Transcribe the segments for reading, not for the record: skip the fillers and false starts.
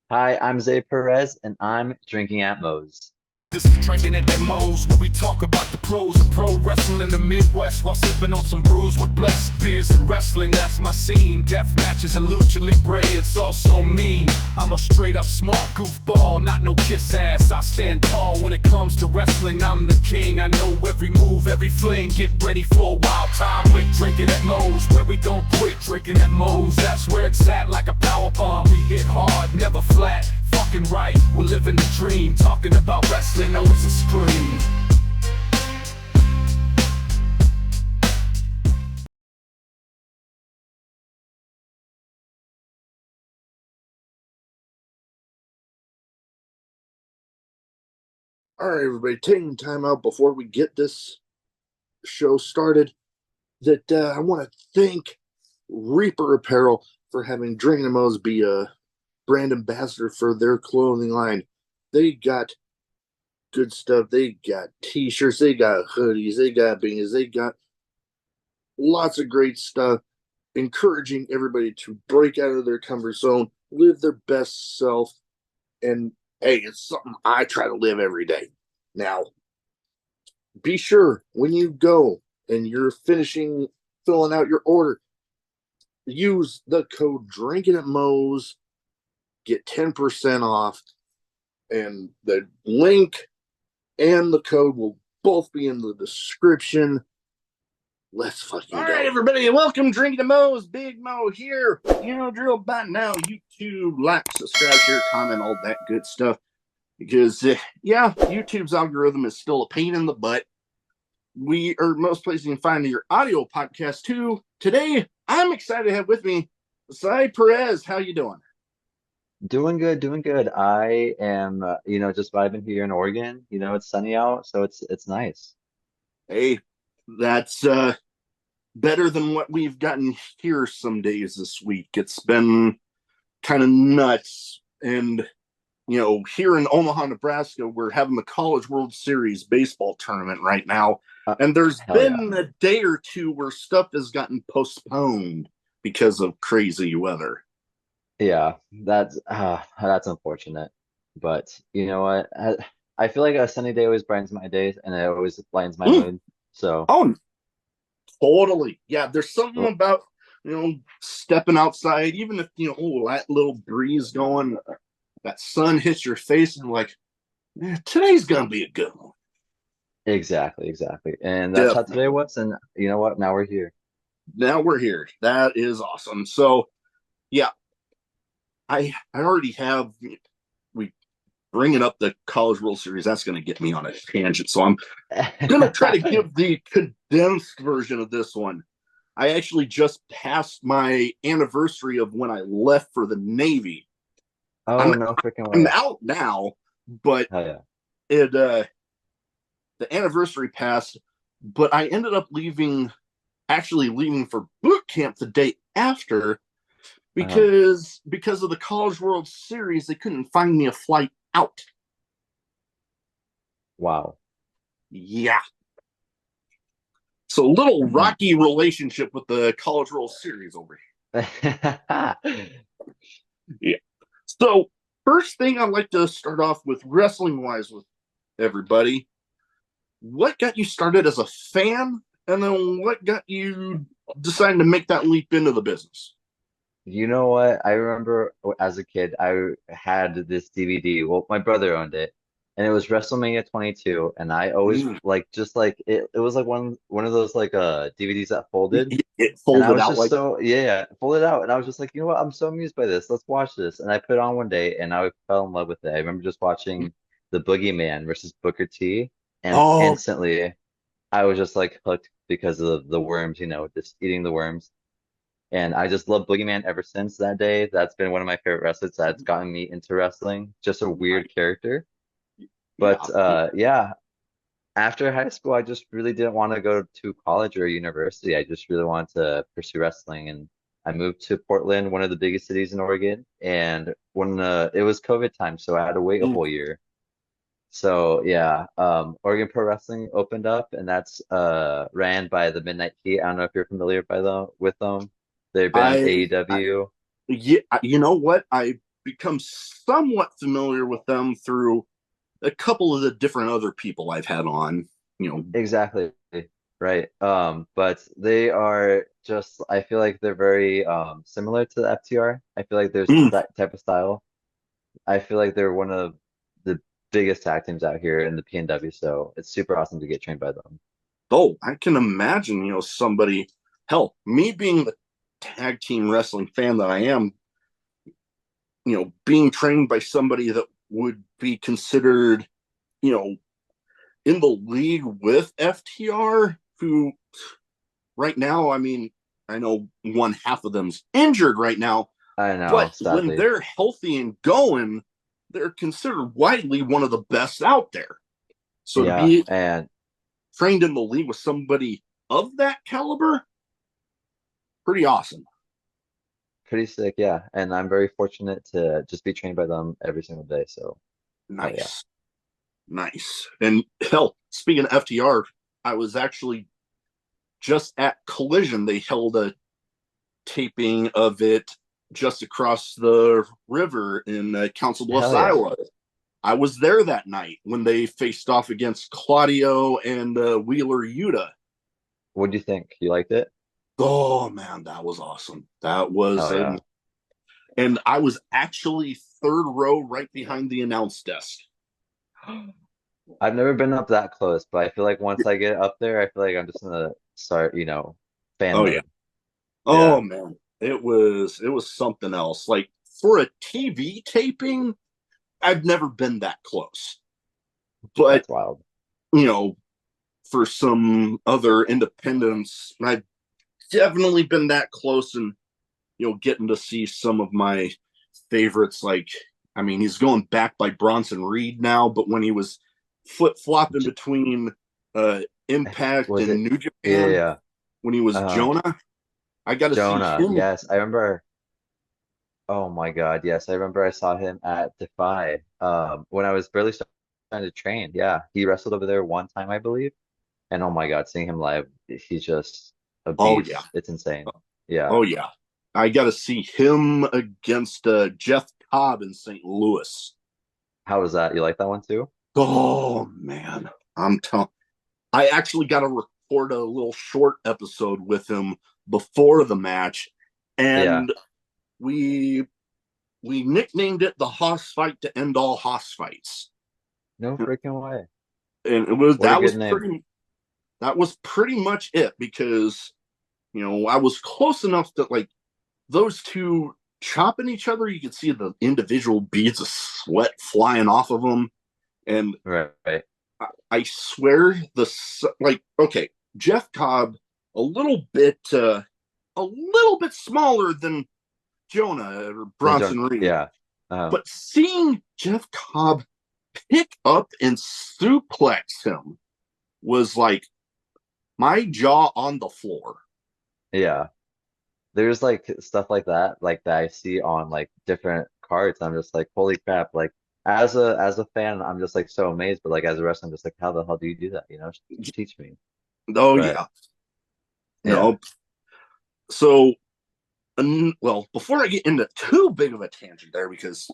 Hi, I'm Zaye Perez, and I'm drinking at Moe's. This is Drinkin at Mo's, where we talk about the pros of pro wrestling in the Midwest while sipping on some brews with blessed beers and wrestling. That's my scene. Death matches and lucha libre, it's all so mean. I'm a straight up smart goofball, not no kiss ass. I stand tall when it comes to wrestling. I'm the king. I know every move, every fling. Get ready for a wild time with Drinkin at Mo's, where we don't quit. Drinkin at Mo's, that's where it's at, like a power bomb. We hit hard, never flat. Fucking right, we're living the dream. Talking about wrestling, always a scream. All right, everybody, taking time out before we get this show started. I want to thank Reaper Apparel for having Drinking Mo's be a brand ambassador for their clothing line. They got good stuff. They got t-shirts, they got hoodies, they got beanies, they got lots of great stuff, encouraging everybody to break out of their comfort zone, live their best self, and hey, it's something I try to live every day. Now, be sure when you go and you're finishing filling out your order, use the code Drinking at Moe's, get 10% off, and the link and the code will both be in the description. Let's fucking go. All right, everybody, welcome Drinking at Moe's. Big Mo here. You know, drill by now. YouTube, like, subscribe, share, comment, all that good stuff. Because, YouTube's algorithm is still a pain in the butt. We are most places you can find your audio podcast too. Today, I'm excited to have with me Zaye Perez. How you doing? Doing good, doing good. I am, just vibing here in Oregon. It's sunny out, so it's nice. Hey, that's better than what we've gotten here some days this week. It's been kind of nuts. And, here in Omaha, Nebraska, we're having the College World Series baseball tournament right now. And there's Hell yeah. been a day or two where stuff has gotten postponed because of crazy weather. Yeah, that's unfortunate. But you know what? I feel like a sunny day always brightens my days, and it always lightens my Mm. mood. So, Oh, totally. Yeah, there's something well, about, stepping outside, even if, that little breeze going, that sun hits your face, and like, today's gonna be a good one. exactly, exactly. And that's how today Definitely. was. And you know what? Now we're here. Now we're here. That is awesome. So, yeah, I already have we bringing up the College World Series. That's going to get me on a tangent. So I'm going to try to give the condensed version of this one. I actually just passed my anniversary of when I left for the Navy. Oh, I'm no freaking I'm way. out now, but Hell yeah. it the anniversary passed, but I ended up leaving for boot camp the day after Uh-huh. because of the College World Series, they couldn't find me a flight out. Wow. Yeah. So a little rocky relationship with the College World Series over here. Yeah. So first thing I'd like to start off with wrestling wise with everybody. What got you started as a fan? And then what got you deciding to make that leap into the business? You know what? I remember as a kid, I had this DVD. Well, my brother owned it, and it was WrestleMania 22. And I always Mm. just like it was like one of those like DVDs that folded. It And I folded was out just like, so yeah, folded out. And I was just like, you know what? I'm so amused by this. Let's watch this. And I put it on one day, and I fell in love with it. I remember just watching the Boogeyman versus Booker T, and oh, instantly I was just like hooked because of the worms. Just eating the worms. And I just love Boogeyman ever since that day. That's been one of my favorite wrestlers that's gotten me into wrestling. Just a weird character. yeah. But yeah, after high school, I just really didn't want to go to college or university. I just really wanted to pursue wrestling. And I moved to Portland, one of the biggest cities in Oregon. And when it was COVID time, so I had to wait a Mm. whole year. So yeah, Oregon Pro Wrestling opened up, and that's ran by the Midnight Heat. I don't know if you're familiar with them. They've been on I AEW. Yeah, you know what? I've become somewhat familiar with them through a couple of the different other people I've had on. You know, Exactly. Right. But they are just, I feel like they're very similar to the FTR. I feel like there's mm, that type of style. I feel like they're one of the biggest tag teams out here in the PNW, so it's super awesome to get trained by them. oh, I can imagine, somebody, hell, me being the tag team wrestling fan that I am, being trained by somebody that would be considered, you know, in the league with FTR, who right now, I mean, I know one half of them's injured right now, I know, but when sadly. they're healthy and going, they're considered widely one of the best out there. So to Yeah, be and trained in the league with somebody of that caliber, pretty awesome. pretty sick, yeah. And I'm very fortunate to just be trained by them every single day. So, hell yeah. Nice. Nice. And hell, speaking of FTR, I was actually just at Collision. They held a taping of it just across the river in Council Bluffs, Hell yeah. Iowa. I was there that night when they faced off against Claudio and Wheeler Yuta. What do you think? You liked it? Oh man, that was awesome. That was Hell yeah. and I was actually third row right behind the announce desk. I've never been up that close, but I feel like once I get up there, I feel like I'm just gonna start, fan Oh yeah. mode. Oh Yeah, man. It was something else. Like for a TV taping, I've never been that close. But, that's wild. you know, for some other independents, I've definitely been that close and getting to see some of my favorites. Like, I mean, he's going back by Bronson Reed now, but when he was flip flopping J between Impact was and it? New Yeah, Japan yeah. when he was Uh, Jonah, I got to see Jonah. him. Yes, I remember. Oh my God, yes, I remember I saw him at Defy when I was barely starting to train. Yeah, he wrestled over there one time, I believe. And oh my God, seeing him live, he's just a Oh yeah, beast. It's insane. Yeah. oh yeah, I got to see him against Jeff Cobb in St. Louis. How was that? You like that one too? Oh man, I'm telling. I actually got to record a little short episode with him before the match, Yeah. and we we nicknamed it the Hoss fight to end all Hoss fights. No freaking way. And it was What a good name. that was pretty much it because I was close enough that like those two chopping each other, you could see the individual beads of sweat flying off of them, and Right, right. I swear like okay, Jeff Cobb a little bit smaller than Jonah or Then John, Bronson Reed, yeah. but seeing Jeff Cobb pick up and suplex him was like my jaw on the floor. Yeah. There's like stuff like that I see on like different cards. I'm just like, holy crap. Like as a fan, I'm just like so amazed, but like as a wrestler, I'm just like, how the hell do you do that? Teach me. Oh But yeah, yeah. no. So, well, before I get into too big of a tangent there, because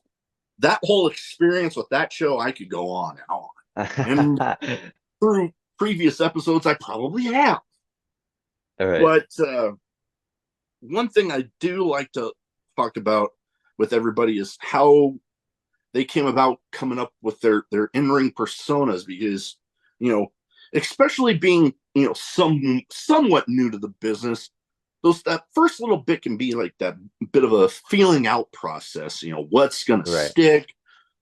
that whole experience with that show, I could go on and on. And through previous episodes, I probably have. All right. But one thing I do like to talk about with everybody is how they came about coming up with their in-ring personas because you know especially being somewhat new to the business, those that first little bit can be like that bit of a feeling out process. What's gonna Right. stick,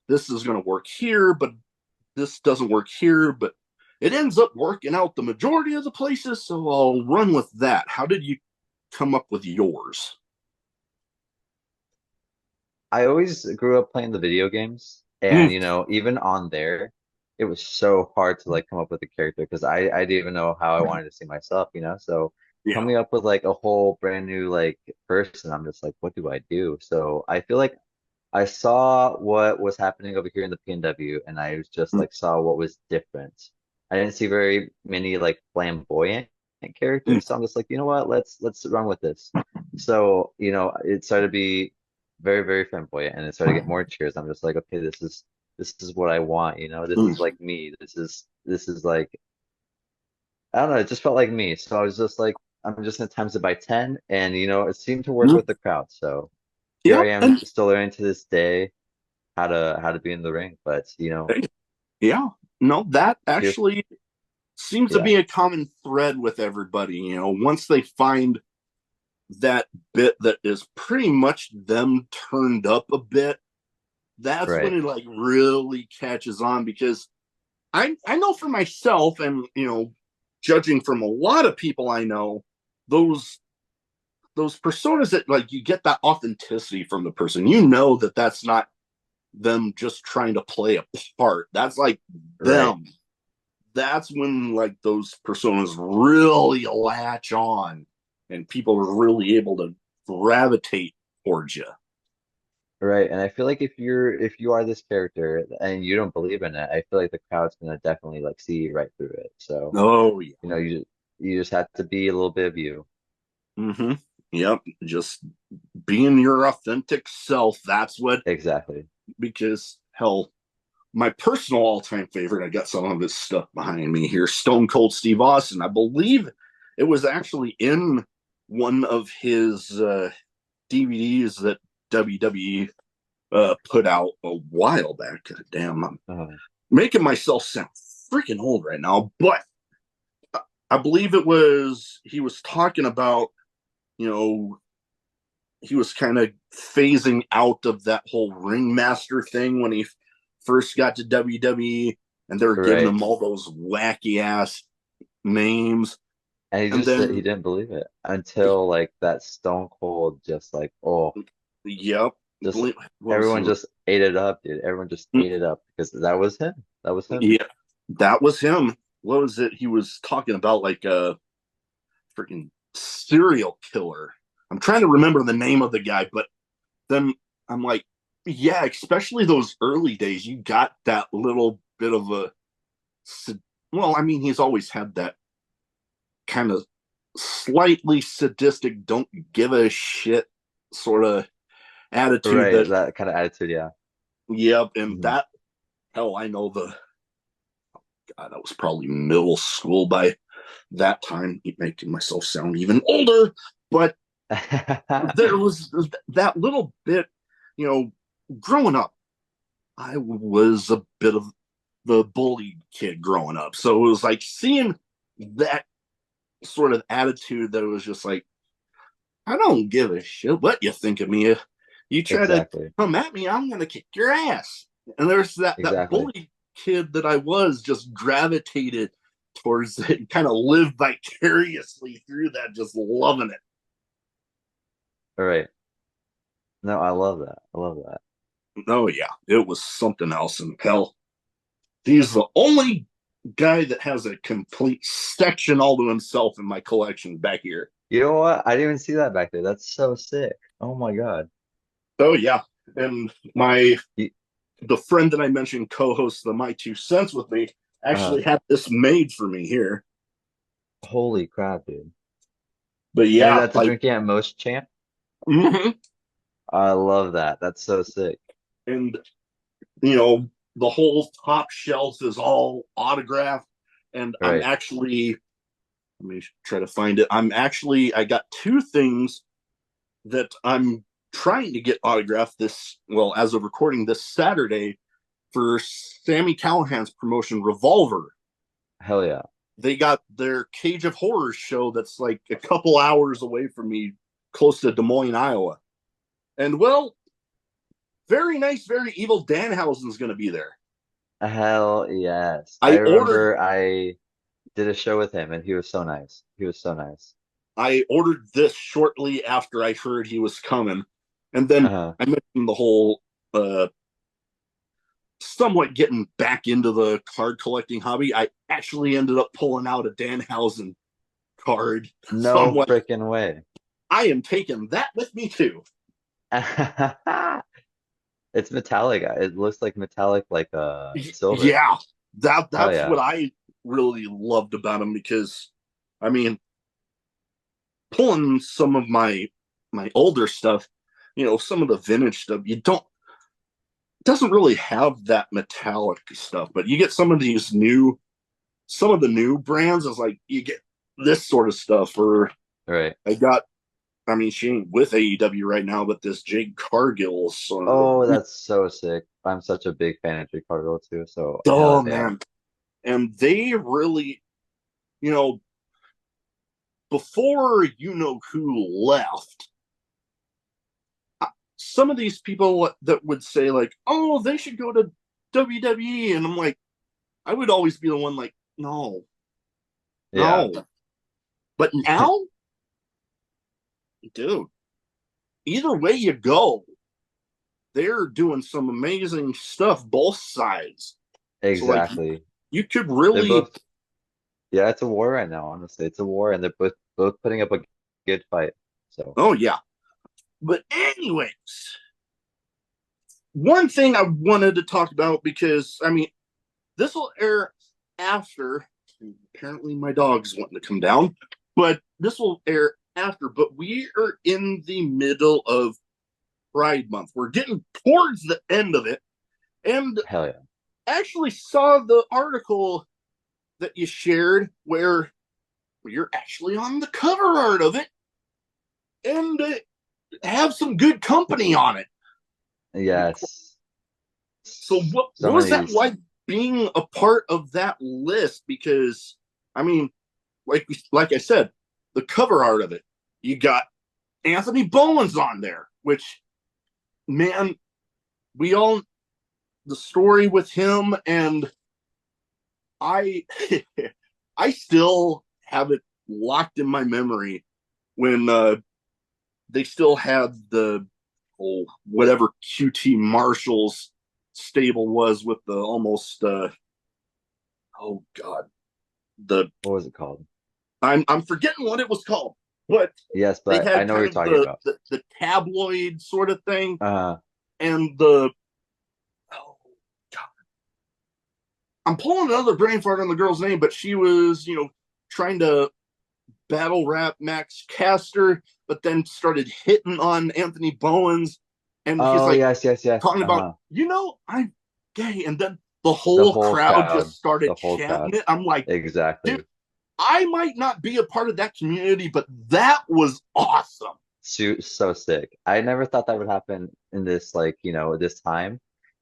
this is gonna work here, but this doesn't work here, but it ends up working out the majority of the places, so I'll run with that. How did you come up with yours? I always grew up playing the video games, and Mm, even on there, it was so hard to like come up with a character because I didn't even know how I wanted to see myself. So yeah. coming up with like a whole brand new like person, I'm just like, what do I do? So I feel like I saw what was happening over here in the PNW, and I was just Mm, like saw what was different. I didn't see very many like flamboyant mm, characters, so I'm just like, you know what? Let's run with this. So, it started to be very, very flamboyant, and it started to get more cheers. I'm just like, okay, this is what I want, you know, this Mm. is like me. This is like I don't know, it just felt like me. So I was just like, I'm just gonna times it by 10, and you know, it seemed to work Mm. with the crowd. So here Yep. I am, And still learning to this day how to be in the ring. But you know, yeah, no, that here, actually seems to yeah, be a common thread with everybody. Once they find that bit that is pretty much them turned up a bit, that's when right, it like really catches on. Because I know for myself, and judging from a lot of people I know, those those personas that like you get that authenticity from the person. That that's not them just trying to play a part. That's like right. them. That's when like those personas really latch on and people are really able to gravitate towards you. Right, and I feel like if you are this character and you don't believe in it, I feel like the crowd's gonna definitely like see right through it. So, Oh yeah. you know, you just have to be a little bit of you. Mm-hmm. Yep. Just being your authentic self. That's what, Exactly. because hell, my personal all-time favorite, I got some of his stuff behind me here, Stone Cold Steve Austin. I believe it was actually in one of his DVDs that WWE put out a while back. Damn, I'm Uh, making myself sound freaking old right now, but I believe it was he was talking about, you know, he was kind of phasing out of that whole ringmaster thing when he first got to WWE, and they were giving right. him all those wacky ass names. And And he then, didn't believe it until like that Stone Cold just like oh yep, just what was everyone it? just ate it up, dude. Everyone just ate it up because that was him. That was him. Yeah, that was him. What was it? He was talking about like a freaking serial killer. I'm trying to remember the name of the guy, but then I'm like, yeah, especially those early days, you got that little bit of a, well, I mean, he's always had that kind of slightly sadistic, don't give a shit sort of attitude Right, that, that kind of attitude, yeah. yep, and Mhm. that, hell, I know God, that was probably middle school by that time, making myself sound even older, but there was that little bit, you know, growing up, I was a bit of the bullied kid growing up. So it was like seeing that sort of attitude that was just like, I don't give a shit what you think of me. If you try to Exactly. come at me, I'm gonna kick your ass. And there's that Exactly. bully kid that I was just gravitated towards it, kind of lived vicariously through that, just loving it. All right. No, I love that. I love that. Oh yeah, it was something else. And hell, he's the only guy that has a complete section all to himself in my collection back here. You know what? I didn't even see that back there. That's so sick. Oh my God. Oh yeah, and my You, the friend that I mentioned co-hosts the My Two Cents with me uh, actually had this made for me here. holy crap, dude. But And is yeah, that the like, Drinking at Most champ? mhm. I love that. That's so sick. And you know the whole top shelf is all autographed, and All I'm right. actually, let me try to find it. I got two things that I'm trying to get autographed this, well, as of recording this Saturday for Sammy Callahan's promotion Revolver. Hell yeah. They got their Cage of Horrors show that's like a couple hours away from me, close to Des Moines, Iowa. And well, very nice, very evil Danhausen's going to be there. Hell yes. I I ordered remember I did a show with him and he was so nice. He was so nice. I ordered this shortly after I heard he was coming. And then Uh-huh. I mentioned the whole somewhat getting back into the card collecting hobby. I actually ended up pulling out a Danhausen card. So I'm No like, freaking way. I am taking that with me too. It's metallic. It looks like metallic like silver. Yeah, Hell that's yeah. what I really loved about him, because I mean, pulling some of my older stuff, some of the vintage stuff, doesn't really have that metallic stuff, but you get some of the new brands is like you get this sort of stuff. Or Right. I mean, she ain't with AEW right now, but this Jade Cargill Oh, that's so sick. I'm such a big fan of Jake Cargill too. So oh hell yeah. man. And they really, you know, before who left, some of these people that would say like, "Oh, they should go to WWE," and I'm like, I would always be the one like, "No, Yeah. no." But now, dude, either way you go, they're doing some amazing stuff both sides. So like, Exactly. you could They're really, both, yeah, it's a war right now, honestly. It's a war and they're both putting up a good fight. So oh yeah. But anyways, one thing I wanted to talk about, because I mean, this will air after. Apparently, my dog's wanting to come down, but this will air after. But we are in the middle of Pride Month. We're getting towards the end of it, and hell yeah. actually saw the article that you shared where you're actually on the cover art of it, and have some good company on it. Yes. So what So was many that like being a part of that list? Because I mean, like I said, the cover art of it, you got Anthony Bowens on there, which, man, we all, the story with him, and I I still have it locked in my memory when they still had the whatever QT Marshall's stable was with the almost oh god, the what was it called? I'm forgetting what it was called, but Yes, they but I had know what kind you're of talking about. the tabloid sort of thing, Uh and the oh god, I'm pulling another brain fart on the girl's name, but she was trying to battle rap Max Caster, but then started hitting on Anthony Bowens, and he's oh like yes, yes, yes. talking about, I'm gay, and then the The whole whole crowd crowd. just started The whole chanting crowd. it. I'm like, dude, Exactly. I might not be a part of that community, but that was awesome. So sick. I never thought that would happen in this like, this time.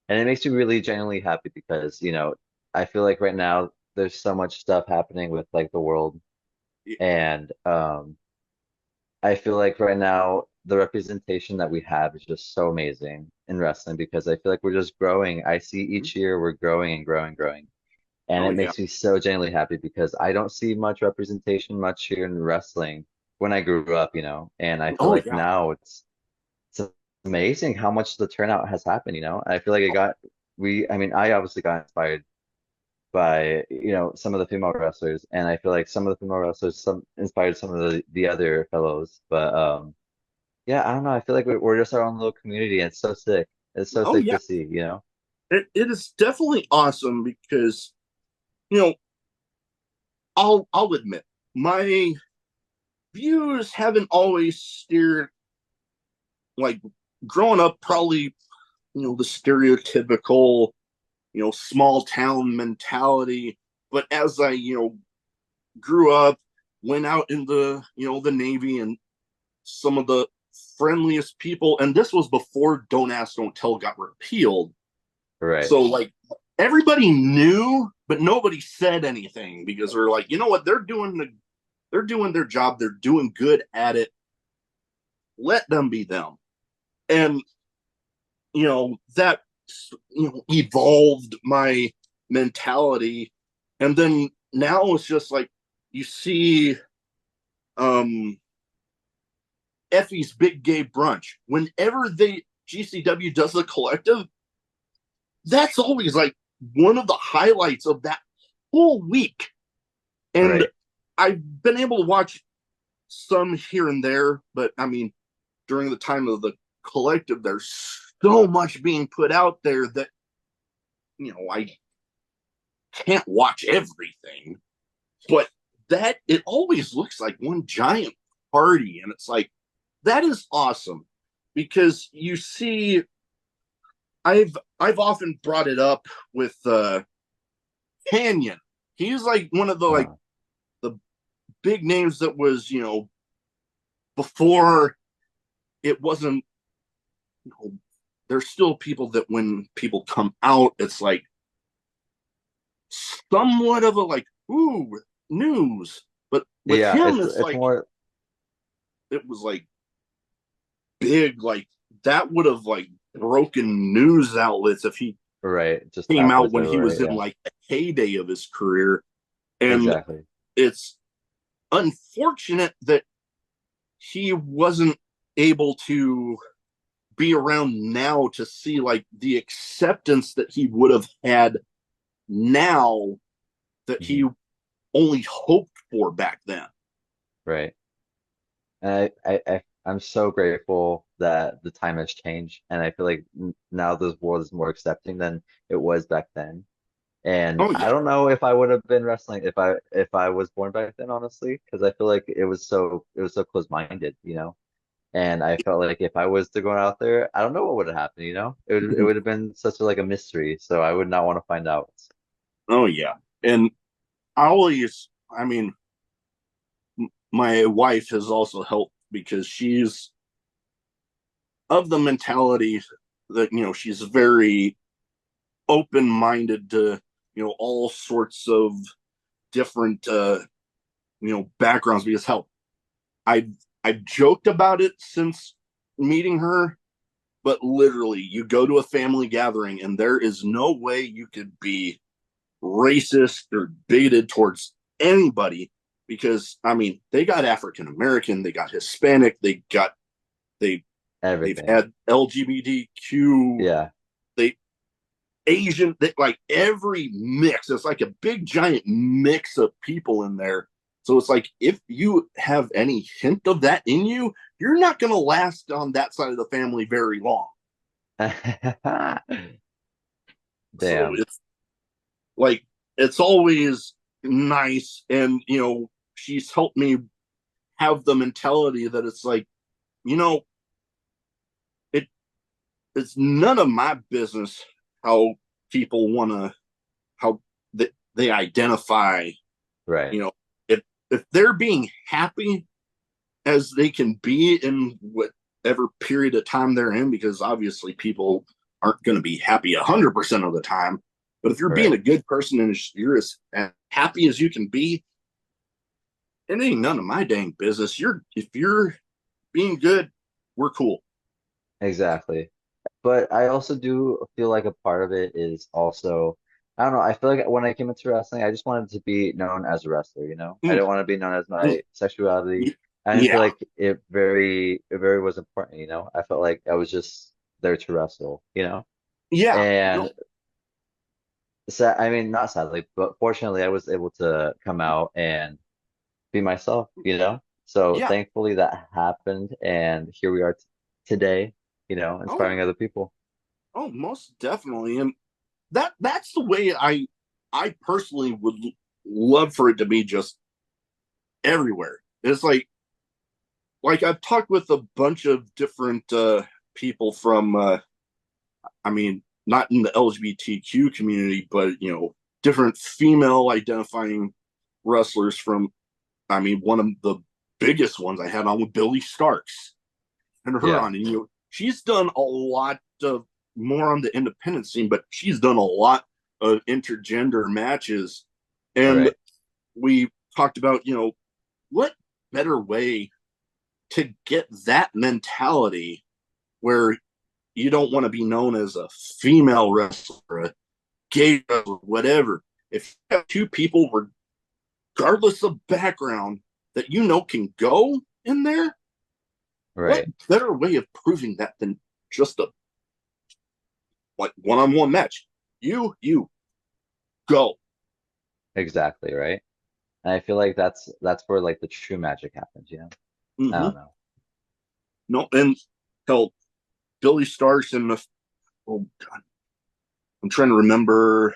And it makes me really genuinely happy because, I feel like right now there's so much stuff happening with like the world. And I feel like right now the representation that we have is just so amazing in wrestling because I feel like we're just growing. I see each year we're growing and growing, growing. And Oh it yeah. makes me so genuinely happy because I don't see much representation much here in wrestling when I grew up, and I feel Oh like yeah. now it's amazing how much the turnout has happened, I feel like I mean, I obviously got inspired by, some of the female wrestlers, and I feel like some of the female wrestlers some inspired some of the other fellows. But yeah, I don't know. I feel like we're just our own little community, and it's so sick. It's so Oh sick yeah. to see. It is definitely awesome because you know I'll admit my views haven't always steered, like, growing up, probably the stereotypical small town mentality. But as I grew up, went out in the Navy, and some of the friendliest people, and this was before Don't Ask, Don't Tell got repealed. Right. So like everybody knew, but nobody said anything because they're like, you know what, they're doing their job, they're doing good at it. Let them be them. And that evolved my mentality. And then now it's just like you see Effie's Big Gay Brunch. Whenever GCW does the collective, that's always like one of the highlights of that whole week. And Right. I've been able to watch some here and there, but I mean, during the time of the collective, there's so much being put out there that I can't watch everything. But that it always looks like one giant party, and it's like that is awesome. because you see, I've often brought it up with Canyon. He's like one of the Uh, the big names that was, before it wasn't, you know, there's still people that when people come out, it's like somewhat of a like, ooh, news. But with yeah, him, it's it's it's like more it was like big, like that would have like broken news outlets if he right, just came out tabloids when he everywhere. was in Yeah, like the heyday of his career. And exactly. it's unfortunate that he wasn't able to be around now to see like the acceptance that he would have had now that he Hmm. only hoped for back then. Right. And I'm so grateful that the time has changed, and I feel like now this world is more accepting than it was back then. And Oh I yeah. don't know if I would have been wrestling if I was born back then, honestly, because I feel like it was so close-minded, you know. And I felt like if I was to go out there, I don't know what would have happened, you know. It would have been such a, like a mystery, so I would not want to find out. Oh yeah. And I always, I mean, my wife has also helped because she's of the mentality that, she's very open minded to, all sorts of different, backgrounds. Because hell, I I've joked about it since meeting her, but literally, you go to a family gathering and there is no way you could be racist or bigoted towards anybody because I mean they got African American, they got Hispanic, they they've Everything. had LGBTQ, Yeah. they Asian, they, like every mix. It's like a big giant mix of people in there. So it's like if you have any hint of that in you, you're not going to last on that side of the family very long. So Damn. it's like it's always nice, and she's helped me have the mentality that it's like you know it it's none of my business how people want to how they identify. Right. you know if if they're being happy as they can be in whatever period of time they're in, because obviously people aren't going to be happy 100% of the time, but if you're being Right. a good person and you're as happy as you can be, it ain't none of my dang business. If you're being good, we're cool. Exactly. But I also do feel like a part of it is also, I don't know, I feel like when I came into wrestling, I just wanted to be known as a wrestler, you know? I Mm, didn't want to be known as mm, my sexuality. I didn't feel yeah, like it very was important, you know? I felt like I was just there to wrestle, you know? yeah, no, And I mean, not sadly, but fortunately, I was able to come out and be myself, you know? So yeah, thankfully that happened, and here we are t today, you know, oh, inspiring other people. oh, most definitely, and that's the way I personally would love for it to be just everywhere. It's like I've talked with a bunch of different people from I mean not in the LGBTQ community, but different female identifying wrestlers from I mean one of the biggest ones I had on with Billy Starks and her Yeah, on, and she's done a lot of more on the independent scene, but she's done a lot of intergender matches. And right. we talked about what better way to get that mentality where you don't want to be known as a female wrestler, a gay wrestler, whatever. If you have two people, regardless of background, that can go in there, what Right. better way of proving that than just a like one-on-one match? You go. Exactly, right? And I feel like that's where like the true magic happens, you know? I Mm-hmm. don't know. No, and hell, Billy Starks and the oh god, I'm trying to remember.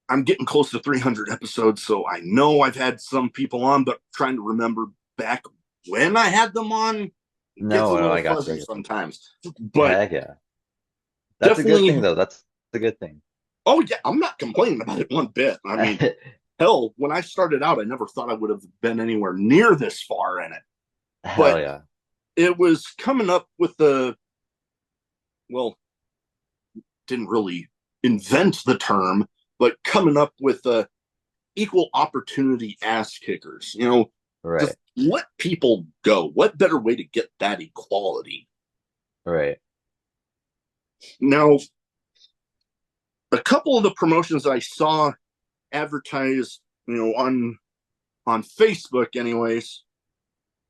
I'm getting close to 300 episodes, so I know I've had some people on, but trying to remember back when I had them on. gets a No, little I got you. I fuzzy got you. sometimes. But Heck yeah. That's a good thing definitely, though. That's a good thing. oh yeah, I'm not complaining about it one bit. I mean, hell, when I started out, I never thought I would have been anywhere near this far in it. Hell But yeah. it was coming up with the, well, didn't really invent the term, but coming up with the equal opportunity ass kickers. Right. Just let people go. What better way to get that equality? Right. Now, a couple of the promotions that I saw advertised, on Facebook, anyways.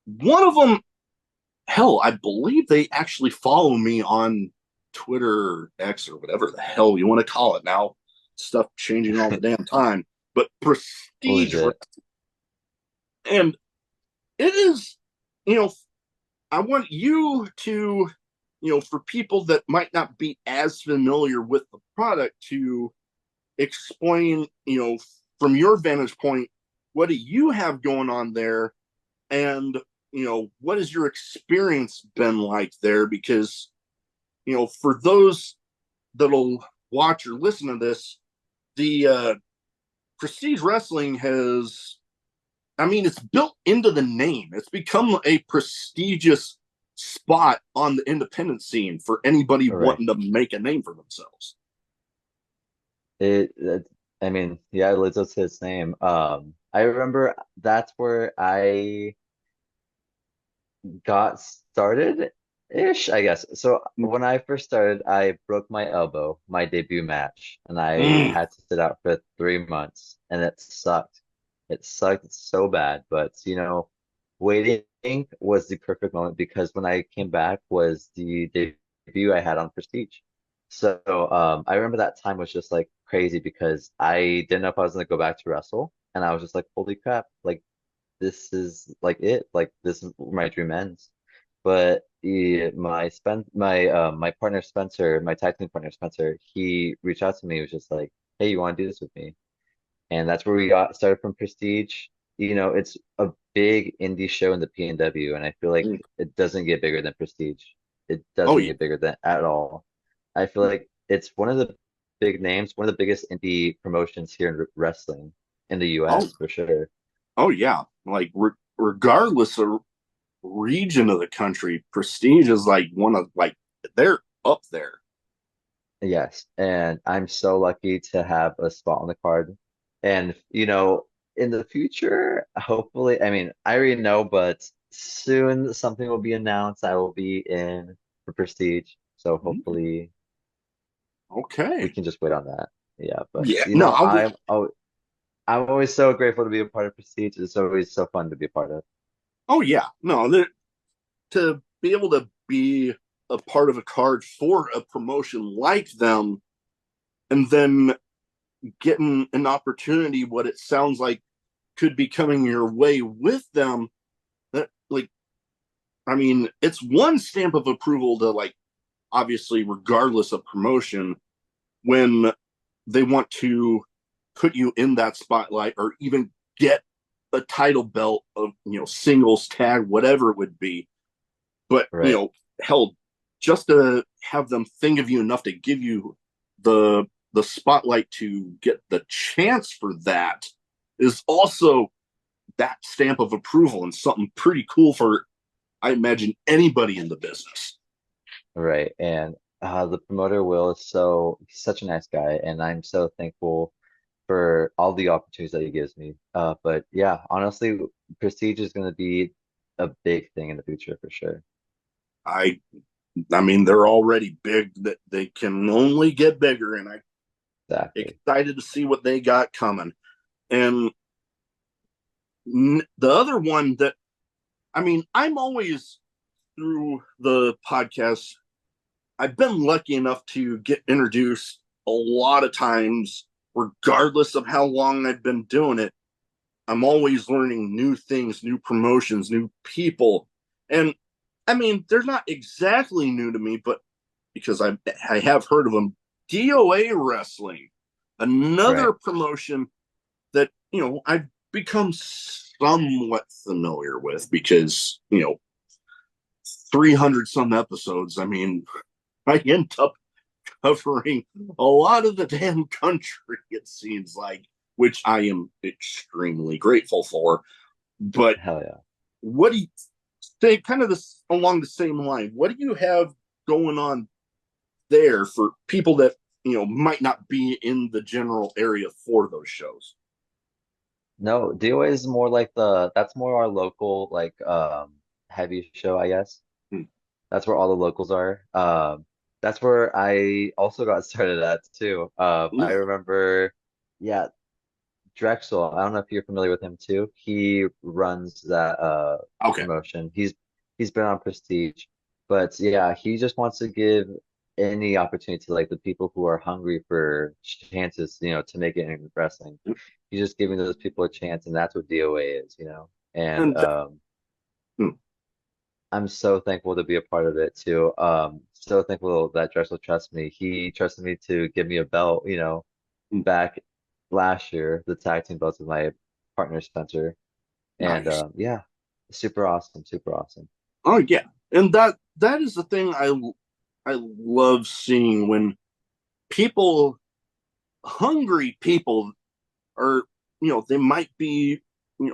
One of them, hell, I believe they actually follow me on Twitter or X or whatever the hell you want to call it now. Stuff changing all the damn time. But Prestige, Legit. and it is, you know, I want you to, for people that might not be as familiar with the product, to explain, from your vantage point, what do you have going on there? And, what has your experience been like there? Because, for those that'll watch or listen to this, the Prestige Wrestling has, I mean, it's built into the name. It's become a prestigious spot on the independent scene for anybody Right. wanting to make a name for themselves. I mean, yeah, it lives up to its name. I remember that's where I got started ish, I guess. So when I first started, I broke my elbow, my debut match, and I Mm. had to sit out for 3 months, and it sucked. It sucked so bad, but waiting was the perfect moment because when I came back was the debut I had on Prestige. So I remember that time was just like crazy because I didn't know if I was gonna go back to wrestle, and I was just like, holy crap, like this is like it. Like this is where my dream ends. But my partner Spencer, my tag team partner Spencer, he reached out to me. He was just like, "Hey, you want to do this with me?" And that's where we got started from Prestige. It's a big indie show in the PNW, and I feel like it doesn't get bigger than Prestige. It Oh, doesn't yeah. get bigger than at all. I feel like it's one of the big names, one of the biggest indie promotions here in wrestling in the Oh, US for sure. oh, yeah. Like, regardless of region of the country, Prestige is like one of, like, they're up there. Yes, and I'm so lucky to have a spot on the card. And in the future, hopefully, I mean, I already know, but soon something will be announced. I will be in for Prestige, so hopefully we Okay. can just wait on that. Yeah, but Yeah. No, I'm always so grateful to be a part of Prestige. It's always so fun to be a part of. oh, yeah. No, to be able to be a part of a card for a promotion like them, and then getting an opportunity, what it sounds like could be coming your way with them, that, like, I mean, it's one stamp of approval to, like, obviously, regardless of promotion, when they want to put you in that spotlight or even get a title belt of, singles tag, whatever it would be. But, Right, hell, just to have them think of you enough to give you the spotlight to get the chance for that is also that stamp of approval and something pretty cool for, I imagine, anybody in the business. right. And the promoter Will is he's such a nice guy, and I'm so thankful for all the opportunities that he gives me. But yeah, honestly, Prestige is going to be a big thing in the future for sure. I I mean, they're already big, that they can only get bigger, and I'm Exactly. excited to see what they got coming. And the other one that, I mean, I'm always, through the podcast, I've been lucky enough to get introduced a lot of times, regardless of how long I've been doing it. I'm always learning new things, new promotions, new people. And I mean, they're not exactly new to me, but because I have heard of them. DOA Wrestling, Right. another promotion that, I've become somewhat familiar with because, 300 some episodes. I mean, I end up covering a lot of the damn country, it seems like, which I am extremely grateful for. But Hell yeah. what do you think, kind of this along the same line, what do you have going on there for people that, might not be in the general area for those shows? No, DOA is more like that's more our local like heavy show, I guess. Hmm. That's where all the locals are. That's where I also got started at too. I remember, yeah, Drexel. I don't know if you're familiar with him too. He runs that Okay. promotion. He's been on Prestige, but yeah, he just wants to give any opportunity to like the people who are hungry for chances, to make it in wrestling. He's just giving those people a chance, and that's what DOA is. And And hmm, I'm so thankful to be a part of it too. So thankful that Drexel trusts me. He trusted me to give me a belt, hmm, back last year, the tag team belts with my partner Spencer. And nice. yeah, super awesome, super awesome. Oh yeah, and that is the thing I love seeing when people, hungry people, are, they might be,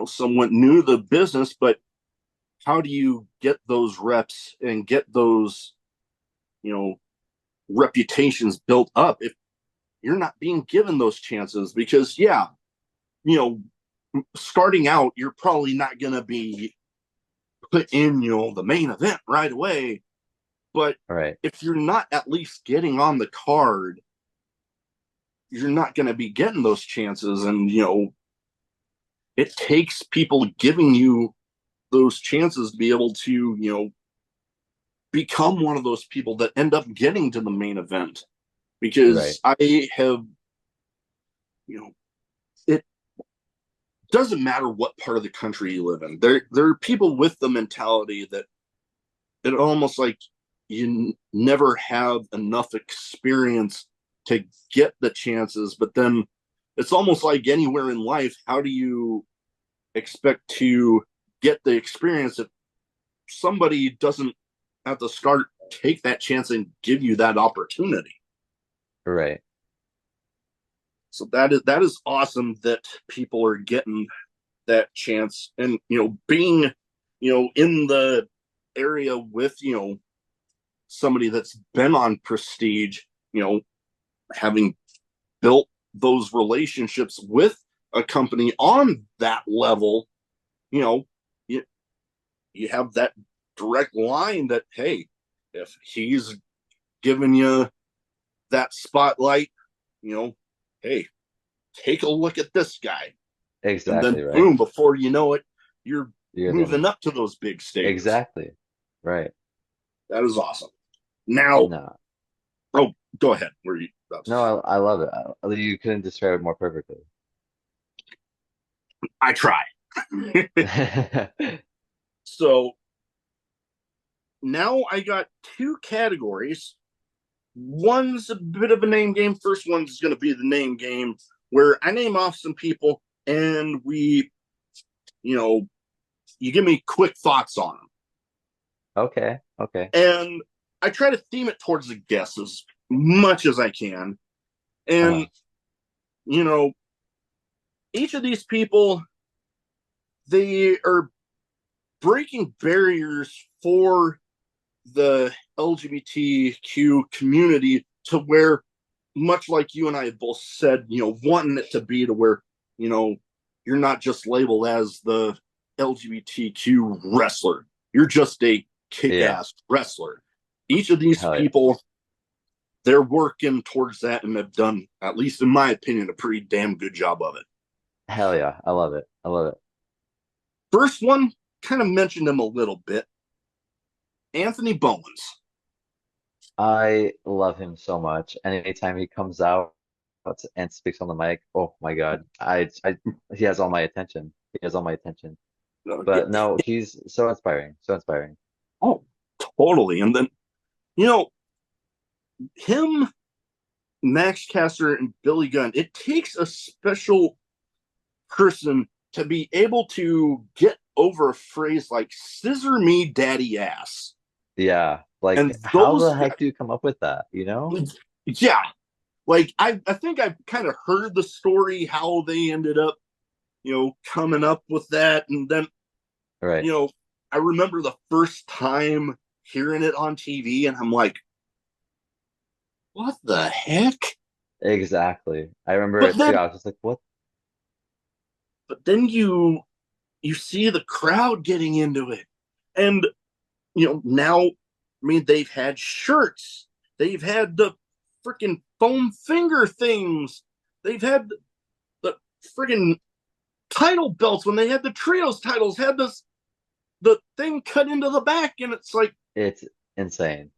somewhat new to the business, but how do you get those reps and get those, you know reputations built up if you're not being given those chances? Because yeah, you starting out, you're probably not going to be put in, the main event right away. But All right, if you're not at least getting on the card, you're not going to be getting those chances. And, it takes people giving you those chances to be able to, become one of those people that end up getting to the main event. right, Because I have, it doesn't matter what part of the country you live in. There are people with the mentality that it almost like you never have enough experience to get the chances, but then it's almost like anywhere in life, how do you expect to get the experience if somebody doesn't at the start take that chance and give you that opportunity? right. So that is awesome that people are getting that chance, and being in the area with somebody that's been on Prestige, having built those relationships with a company on that level, you know you, you have that direct line that, hey, if he's giving you that spotlight, hey, take a look at this guy. And then Exactly, right. boom, before you know it, you're You're moving them. up to those big stages. Exactly. Right. That is awesome. Now, No, oh, go ahead. Were you about to say? no, I love it. You couldn't describe it more perfectly. I try. So now I got two categories. One's a bit of a name game. First one's going to be the name game, where I name off some people and you know, you give me quick thoughts on them. Okay, okay. And I try to theme it towards the guess as much as I can. And, Uh-huh. you know, each of these people, they are breaking barriers for the LGBTQ community to where, much like you and I have both said, wanting it to be to where, you're not just labeled as the LGBTQ wrestler. You're just a kick Yeah. ass wrestler. Each of these Hell yeah. people, they're working towards that and have done, at least in my opinion, a pretty damn good job of it. Hell yeah. I love it. I love it. First one, kind of mentioned him a little bit, Anthony Bowens. I love him so much. And anytime he comes out and speaks on the mic, oh my God. He has all my attention. He has all my attention. Yeah. But no, he's so inspiring. So inspiring. Oh, totally. And then, you know, him, Max Caster, and Billy Gunn, it takes a special person to be able to get over a phrase like "scissor me daddy ass." Yeah. Like, And how those the guys, heck do you come up with that? You know? yeah, like I think I've kind of heard the story how they ended up, coming up with that, and then Right. you know, I remember the first time hearing it on TV, and I'm like, what the heck? Exactly. I remember But it too. then, I was just like, what? but then you see the crowd getting into it, and now, I mean, they've had shirts, they've had the freaking foam finger things, they've had the freaking title belts when they had the trios titles, had the thing cut into the back, and it's like, It's insane.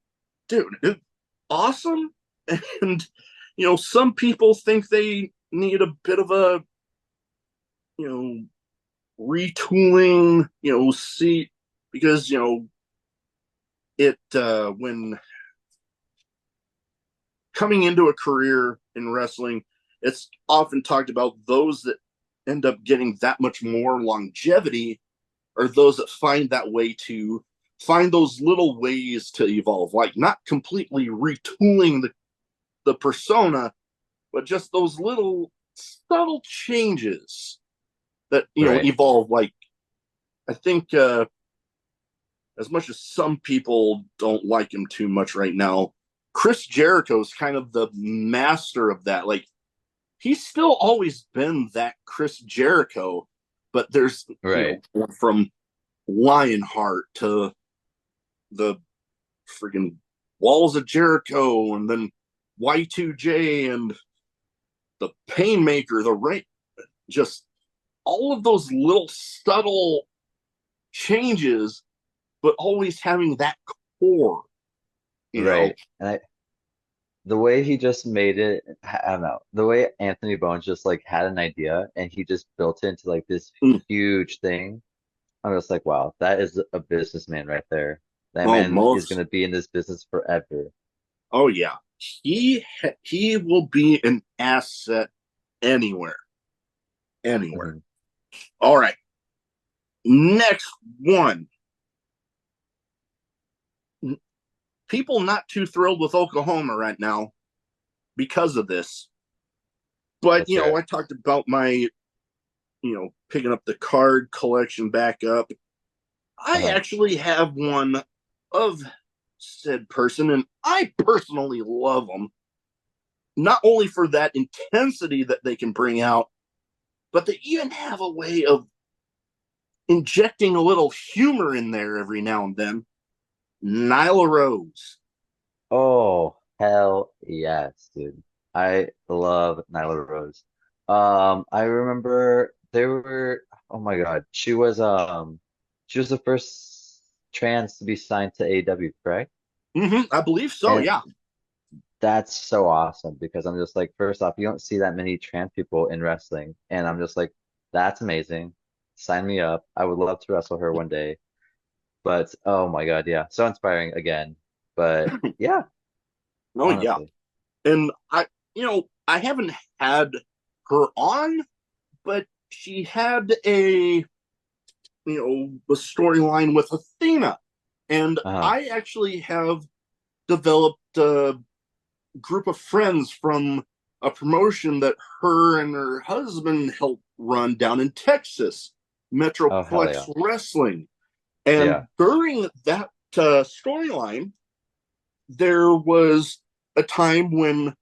dude, it's awesome. And some people think they need a bit of a you know retooling, see, because it when coming into a career in wrestling, it's often talked about those that end up getting that much more longevity are those that find that way to find those little ways to evolve, like not completely retooling the persona, but just those little subtle changes that Right. evolve. Like, I think as much as some people don't like him too much right now, Chris Jericho's kind of the master of that. Like, he's still always been that Chris Jericho, but there's Right. from Lionheart to the freaking Walls of Jericho, and then Y2J and the Painmaker, the right, just all of those little subtle changes, but always having that core, you know. Right. And the way he just made it, I don't know, the way Anthony Bones just like had an idea and he just built it into like this Mm. huge thing. I'm just like, wow, that is a businessman right there. That Oh, man is most. gonna be in this business forever. Oh yeah, he will be an asset anywhere, anywhere. Mhm. All right, next one. People not too thrilled with Oklahoma right now because of this. But Let's hear it. I talked about my picking up the card collection back up. I Uh-huh. actually have one of said person, and I personally love them. Not only for that intensity that they can bring out, but they even have a way of injecting a little humor in there every now and then. Nyla Rose. Oh, hell yes, dude. I love Nyla Rose. I remember there were, oh my God, she was the first trans to be signed to AEW, correct? I believe so. And Yeah. that's so awesome because I'm just like, first off, you don't see that many trans people in wrestling, and I'm just like, that's amazing. Sign me up. I would love to wrestle her one day. But oh my God, yeah, so inspiring again. But yeah, Oh yeah. honestly. And I haven't had her on, but she had a storyline with Athena, and Uh-huh. I actually have developed a group of friends from a promotion that her and her husband helped run down in Texas, Oh, hell Metroplex yeah. Wrestling. And Yeah. during that storyline, there was a time when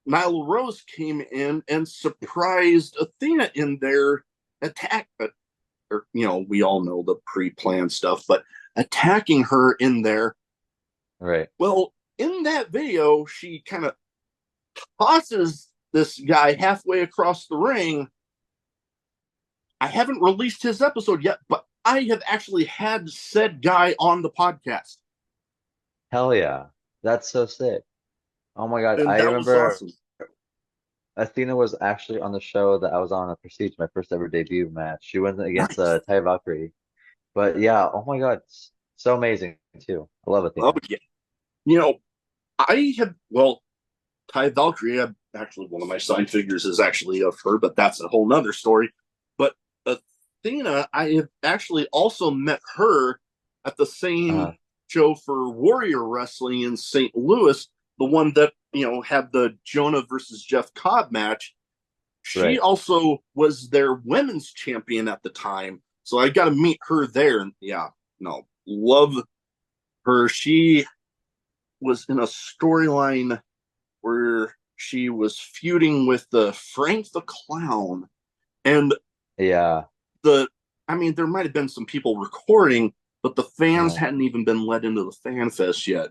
Nyla Rose came in and surprised Athena in their attack. Or, we all know the pre-planned stuff, but attacking her in there. Right. Well, in that video, she kind of tosses this guy halfway across the ring. I haven't released his episode yet, but I have actually had said guy on the podcast, Hell yeah. That's so sick. Oh my God. and I that was remember awesome. Athena was actually on the show that I was on at Prestige, my first ever debut match. She went against Nice. Ty Valkyrie. But yeah, oh my God. So amazing too. I love Oh Athena. yeah. You know, I have well, Ty Valkyrie. Actually, one of my sign figures is actually of her, but that's a whole nother story. But Athena, I have actually also met her at the same Uh-huh. show for Warrior Wrestling in St. Louis, the one that, had the Jonah versus Jeff Cobb match. She Right. also was their women's champion at the time. So I got to meet her there. And yeah, no, love her. She was in a storyline where she was feuding with the Frank the Clown. And Yeah. there might have been some people recording, but the fans Uh, hadn't even been let into the fan fest yet.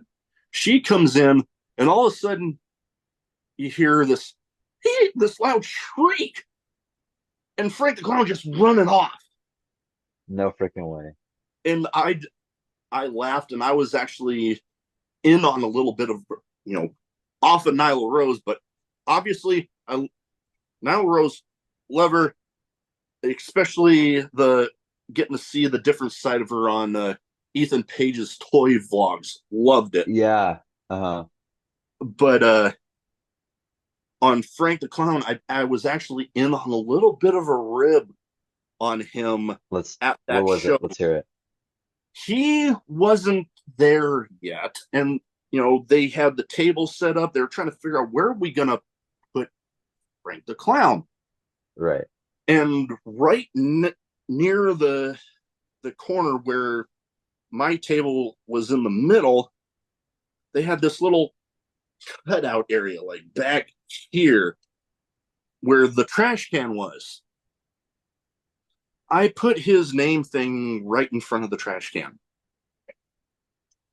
She comes in, and all of a sudden, you hear this loud shriek, and Frank the Clown just running off. no freaking way. And I laughed, and I was actually in on a little bit of, off of Nyla Rose, but obviously, Nyla Rose, love her, especially getting to see the different side of her on Ethan Page's toy vlogs. Loved it. Yeah. Uh-huh. But on Frank the Clown, I was actually in on a little bit of a rib on him at What that was show. it? Let's hear it. He wasn't there yet, and they had the table set up. They were trying to figure out, where are we gonna put Frank the Clown? Right. And right near the corner where my table was in the middle, they had this little cutout area, like back here where the trash can was. I put his name thing right in front of the trash can.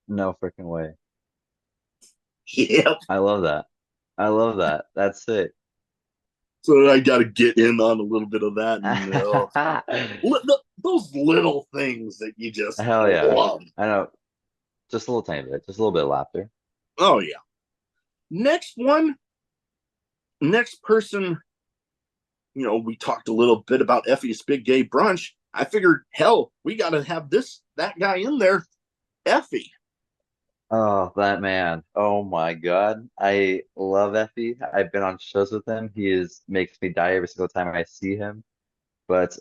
No freaking way. Yep. I love that. I love that. That's it. So I got to get in on a little bit of that. And those little things that you just Hell yeah. love. I know. Just a little tiny bit. Just a little bit of laughter. Oh, yeah. Next person, we talked a little bit about Effie's Big Gay Brunch. I figured, hell, we got to have that guy in there, Effie. Oh, that man. Oh my God. I love Effie. I've been on shows with him. Makes me die every single time I see him. But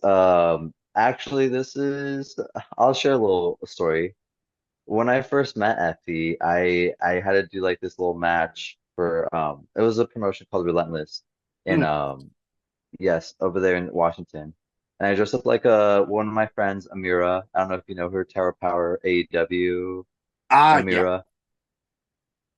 actually I'll share a little story. When I first met Effie, I had to do like this little match for it was a promotion called Relentless in Mm. yes, over there in Washington. And I dressed up like one of my friends, Amira. I don't know if you know her, Tower Power AEW Yeah. Amira.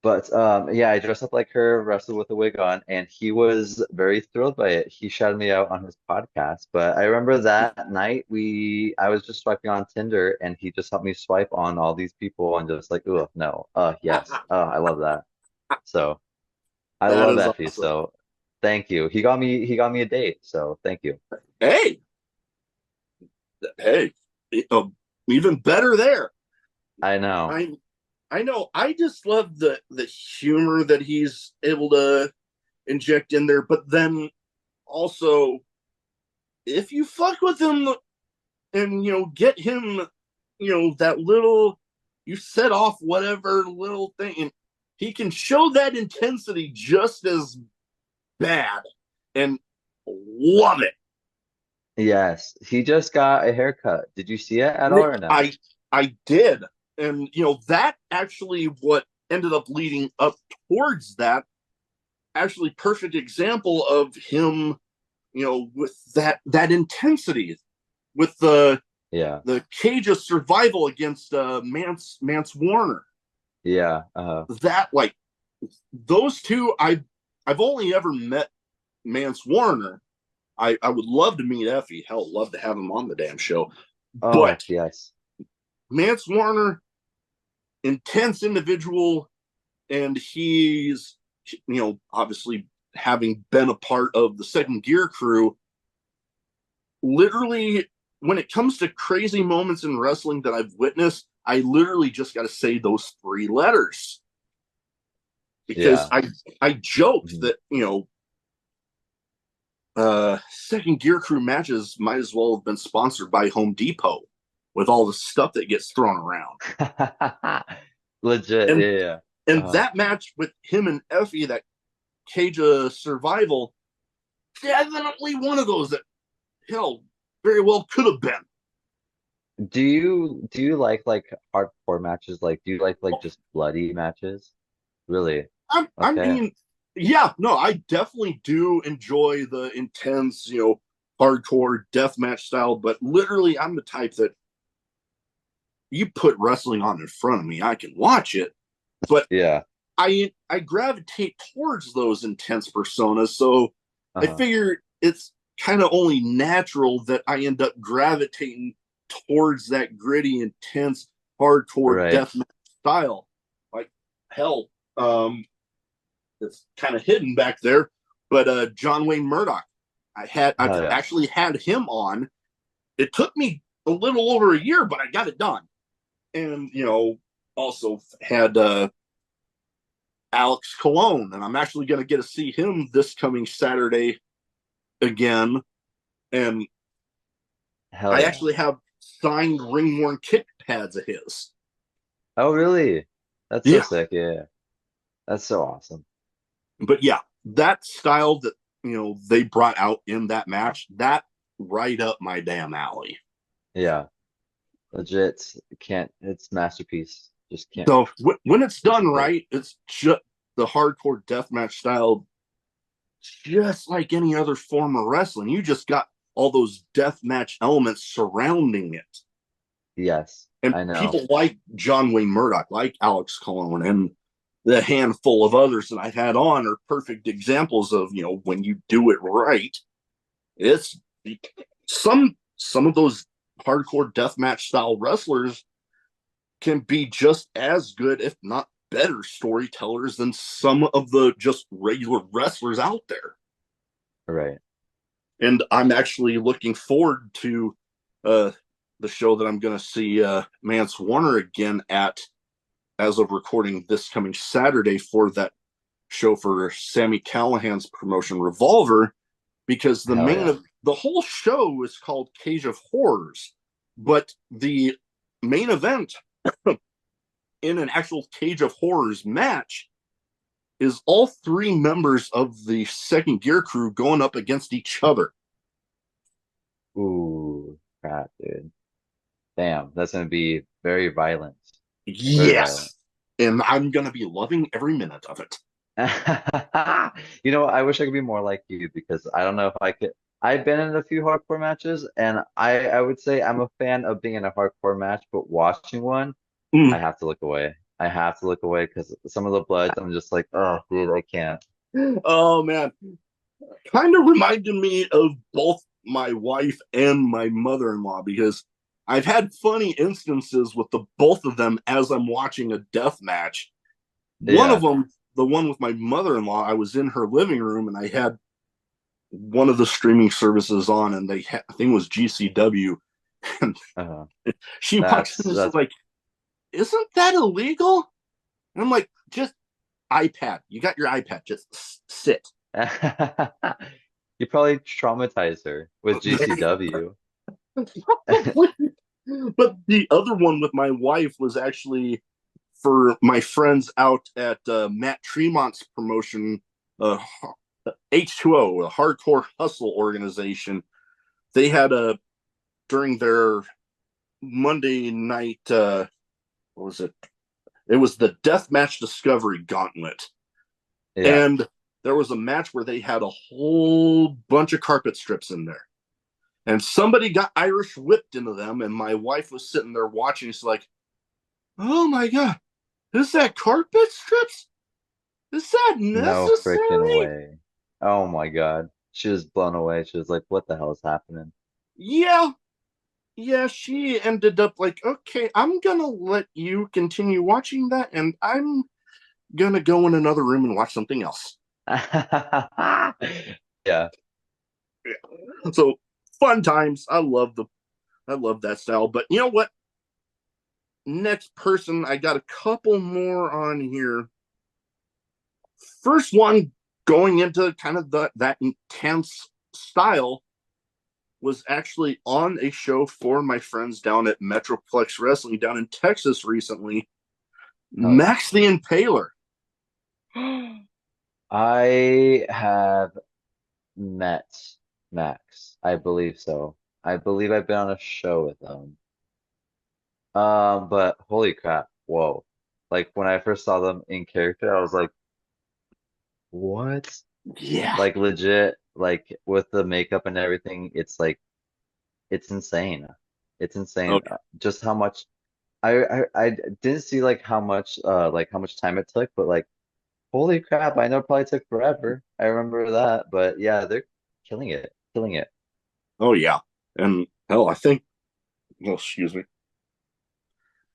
But yeah, I dressed up like her, wrestled with a wig on, and he was very thrilled by it. He shouted me out on his podcast. But I remember that night I was just swiping on Tinder, and he just helped me swipe on all these people and just like, oh no, yes, I love that. So I That love is Effie. awesome. So thank you. He got me a date. So thank you. Hey, hey, even better there. I know. I know. I just love the humor that he's able to inject in there, but then also, if you fuck with him and get him, that little, you set off whatever little thing, and he can show that intensity just as bad, and love it. Yes, he just got a haircut. Did you see it at all or no? I did, and that actually what ended up leading up towards that. Actually, perfect example of him, with that intensity, with Yeah. the cage of survival against Mance Warner. Yeah. That, like, those two, I've only ever met Mance Warner. I would love to meet Effie. Hell, love to have him on the damn show. Oh, But yes. Mance Warner, intense individual, and he's, obviously having been a part of the Second Gear crew, literally, when it comes to crazy moments in wrestling that I've witnessed, I literally just got to say those three letters. Because Yeah. I joked Mhm. that, Second Gear crew matches might as well have been sponsored by Home Depot with all the stuff that gets thrown around. Legit. And Yeah. Yeah. and Uh-huh. that match with him and Effie, that Cage of Survival, definitely one of those that, hell, very well could have been. Do you like hardcore matches? Like do you like just bloody matches? Really? I Okay. mean, yeah, no, I definitely do enjoy the intense, hardcore deathmatch style, but literally I'm the type that you put wrestling on in front of me, I can watch it, but Yeah. I gravitate towards those intense personas, so I Uh-huh. figure it's kind of only natural that I end up gravitating towards that gritty, intense, hardcore Right. deathmatch style. Like hell, it's kind of hidden back there, but John Wayne Murdoch, I've Hell yeah. actually had him on. It took me a little over a year, but I got it done. And also had Alex Colon, and I'm actually going to get to see him this coming Saturday again. And Hell I yeah. actually have signed ring worn kick pads of his. Oh, really? That's so Yeah, sick. Yeah. That's so awesome. but yeah, that style that they brought out in that match, that right up my damn alley. Yeah. Legit. Can't. It's masterpiece. Just can't So when it's done disagree. right, it's just the hardcore deathmatch style, just like any other form of wrestling. You just got all those deathmatch elements surrounding it. Yes, And I know. people like John Wayne Murdoch, like Alex Colon, and the handful of others that I've had on are perfect examples of, when you do it right, it's some of those hardcore deathmatch style wrestlers can be just as good, if not better, storytellers than some of the just regular wrestlers out there. Right. And I'm actually looking forward to uh, the show that I'm going to see Mance Warner again at, as of recording this coming Saturday, for that show for Sammy Callahan's promotion Revolver, because Hell yeah. the whole show is called Cage of Horrors, but the main event in an actual Cage of Horrors match is all three members of the second gear crew going up against each other. Ooh, crap, dude. Damn, that's gonna be very violent. Very violent. Yes. And I'm going to be loving every minute of it. You know, I wish I could be more like you because I don't know if I could. I've been in a few hardcore matches, and I would say I'm a fan of being in a hardcore match, but watching one, Mm. I have to look away. I have to look away because some of the bloods, I'm just like, oh, dude, I can't. Oh, man. Kind of reminded me of both my wife and my mother in law, because I've had funny instances with the both of them as I'm watching a death match. One of Yeah. them, the one with my mother in law, I was in her living room and I had one of the streaming services on, and I think it was GCW. And Uh, she walks in that's and she's that's like, "Isn't that illegal?" And I'm like, "Just iPad. You got your iPad. Just sit." you probably traumatized her with GCW. But the other one with my wife was actually for my friends out at Matt Tremont's promotion, uh, H2O, a hardcore hustle organization. They had a during their Monday night. What was it? It was the Deathmatch Discovery Gauntlet, Yeah. and there was a match where they had a whole bunch of carpet strips in there, and somebody got Irish whipped into them, and my wife was sitting there watching. She's like, "Oh my god, is that carpet strips? Is that No freaking necessary?" way. Oh my God. She was blown away. She was like, what the hell is happening? Yeah, yeah. She ended up like, "Okay, I'm gonna let you continue watching that, and I'm gonna go in another room and watch something else." Yeah. So fun times. I love that style. But you know what? Next person, I got a couple more on here. First one, going into kind of that intense style, was actually on a show for my friends down at Metroplex Wrestling down in Texas recently. Hell Max the Impaler. yeah. I have met Max. I believe so. I believe I've been on a show with him. But holy crap, whoa. Like when I first saw them in character, I was like, what? Yeah. Like legit, like with the makeup and everything, it's like it's insane. It's insane. Okay. Just how much I didn't see like how much time it took, but like holy crap, I know it probably took forever. I remember that, but yeah, they're killing it, killing it. Oh yeah. And hell, I think. Well, excuse me.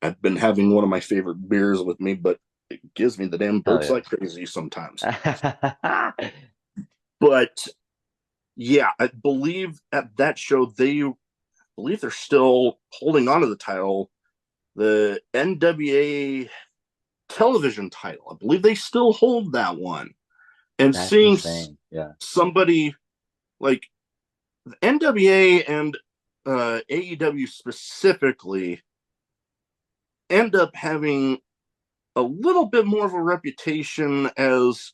I've been having one of my favorite beers with me, but it gives me the damn Hell burps like crazy sometimes. yeah. But yeah, I believe at that show they believe they're still holding on to the title, the NWA television title. I believe they still hold that one. And That's seeing insane. Yeah. somebody like the NWA and AEW specifically end up having a little bit more of a reputation as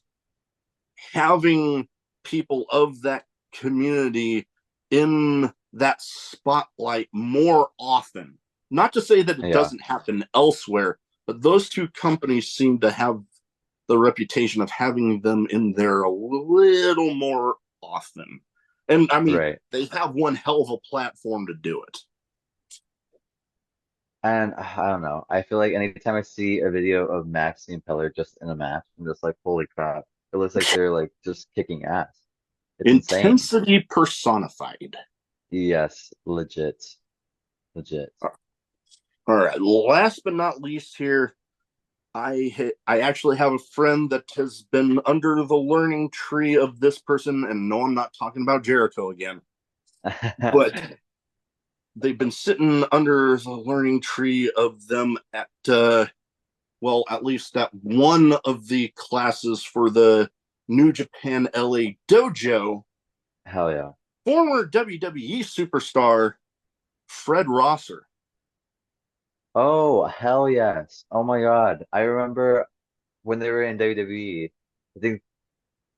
having people of that community in that spotlight more often. Not to say that it Yeah. doesn't happen elsewhere, but those two companies seem to have the reputation of having them in there a little more often. And I mean, Right. they have one hell of a platform to do it. And I don't know. I feel like anytime I see a video of Max and Peller just in a match, I'm just like, holy crap. It looks like they're like just kicking ass. It's insane. Intensity personified. Yes, legit. Legit. All right. Last but not least, here, I actually have a friend that has been under the learning tree of this person, and no, I'm not talking about Jericho again, but they've been sitting under the learning tree of them at well, at least at one of the classes for the New Japan LA Dojo. Hell yeah. Former WWE superstar Fred Rosser. Oh, hell yes. Oh my God. I remember when they were in WWE, I think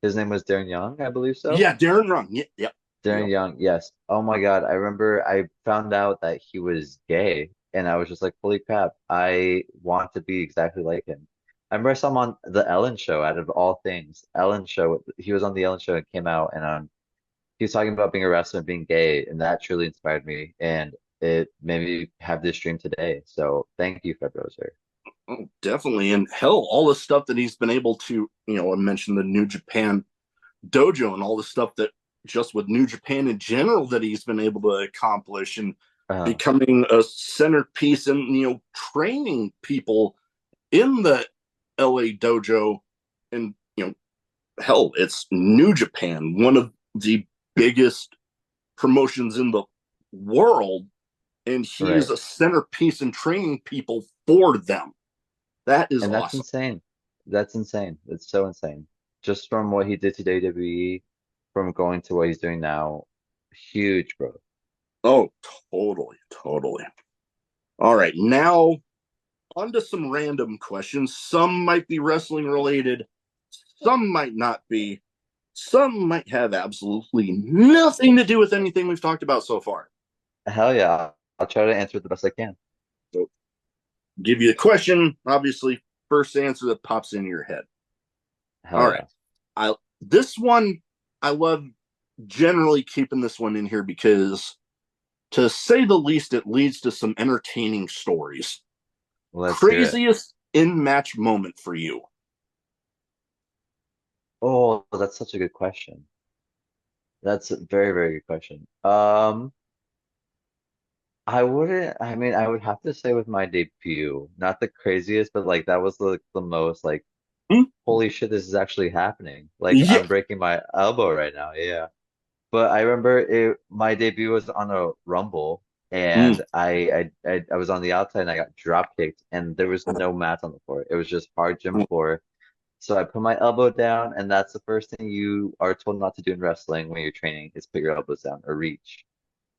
his name was Darren Young, I believe so. Yeah, Darren Run. Yep, yep, Darren yep. Young, yes. Oh my God. I remember I found out that he was gay and I was just like, holy crap, I want to be exactly like him. I remember I saw him on the Ellen show out of all things. Ellen show, he was on the Ellen show and came out and he was talking about being a wrestler and being gay, and that truly inspired me and it made me have this dream today. So thank you, Fred Roser. Oh, definitely. And hell, all the stuff that he's been able to, I mentioned the New Japan dojo and all the stuff that just with New Japan in general that he's been able to accomplish and Uh, becoming a centerpiece and training people in the LA dojo. And hell, it's New Japan, one of the biggest promotions in the world, and he's right. a centerpiece in training people for them. That is And that's awesome. insane. That's insane. It's so insane. Just from what he did to WWE, from going to what he's doing now, huge, bro. Oh, totally, totally. All right, now on to some random questions. Some might be wrestling related, some might not be, some might have absolutely nothing to do with anything we've talked about so far. Hell yeah. I'll try to answer it the best I can. So, give you a question, obviously, first answer that pops into your head. All Hell right. yeah. I this one I love generally keeping this one in here because to say the least, it leads to some entertaining stories. Let's hear it. Craziest in match moment for you? Oh, that's such a good question. That's a very, very good question. I wouldn't, I mean, I would have to say with my debut, not the craziest, but like that was the most like, Hmm? holy shit, this is actually happening. Like Yeah. I'm breaking my elbow right now. Yeah. But I remember my debut was on a Rumble Mm. and I was on the outside and I got drop kicked and there was no mats on the floor. It was just hard gym floor. So I put my elbow down and that's the first thing you are told not to do in wrestling when you're training is put your elbows down or reach.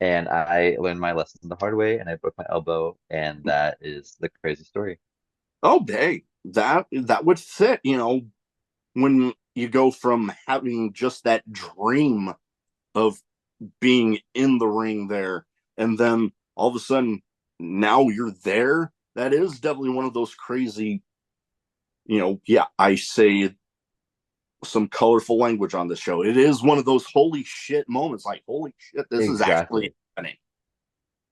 And I learned my lesson the hard way and I broke my elbow and that is the crazy story. Oh, hey, that would fit. When you go from having just that dream of being in the ring there, and then all of a sudden now you're there. That is definitely one of those crazy, yeah, I say some colorful language on the show. It is one of those holy shit moments. Like, holy shit, this is actually Exactly. happening.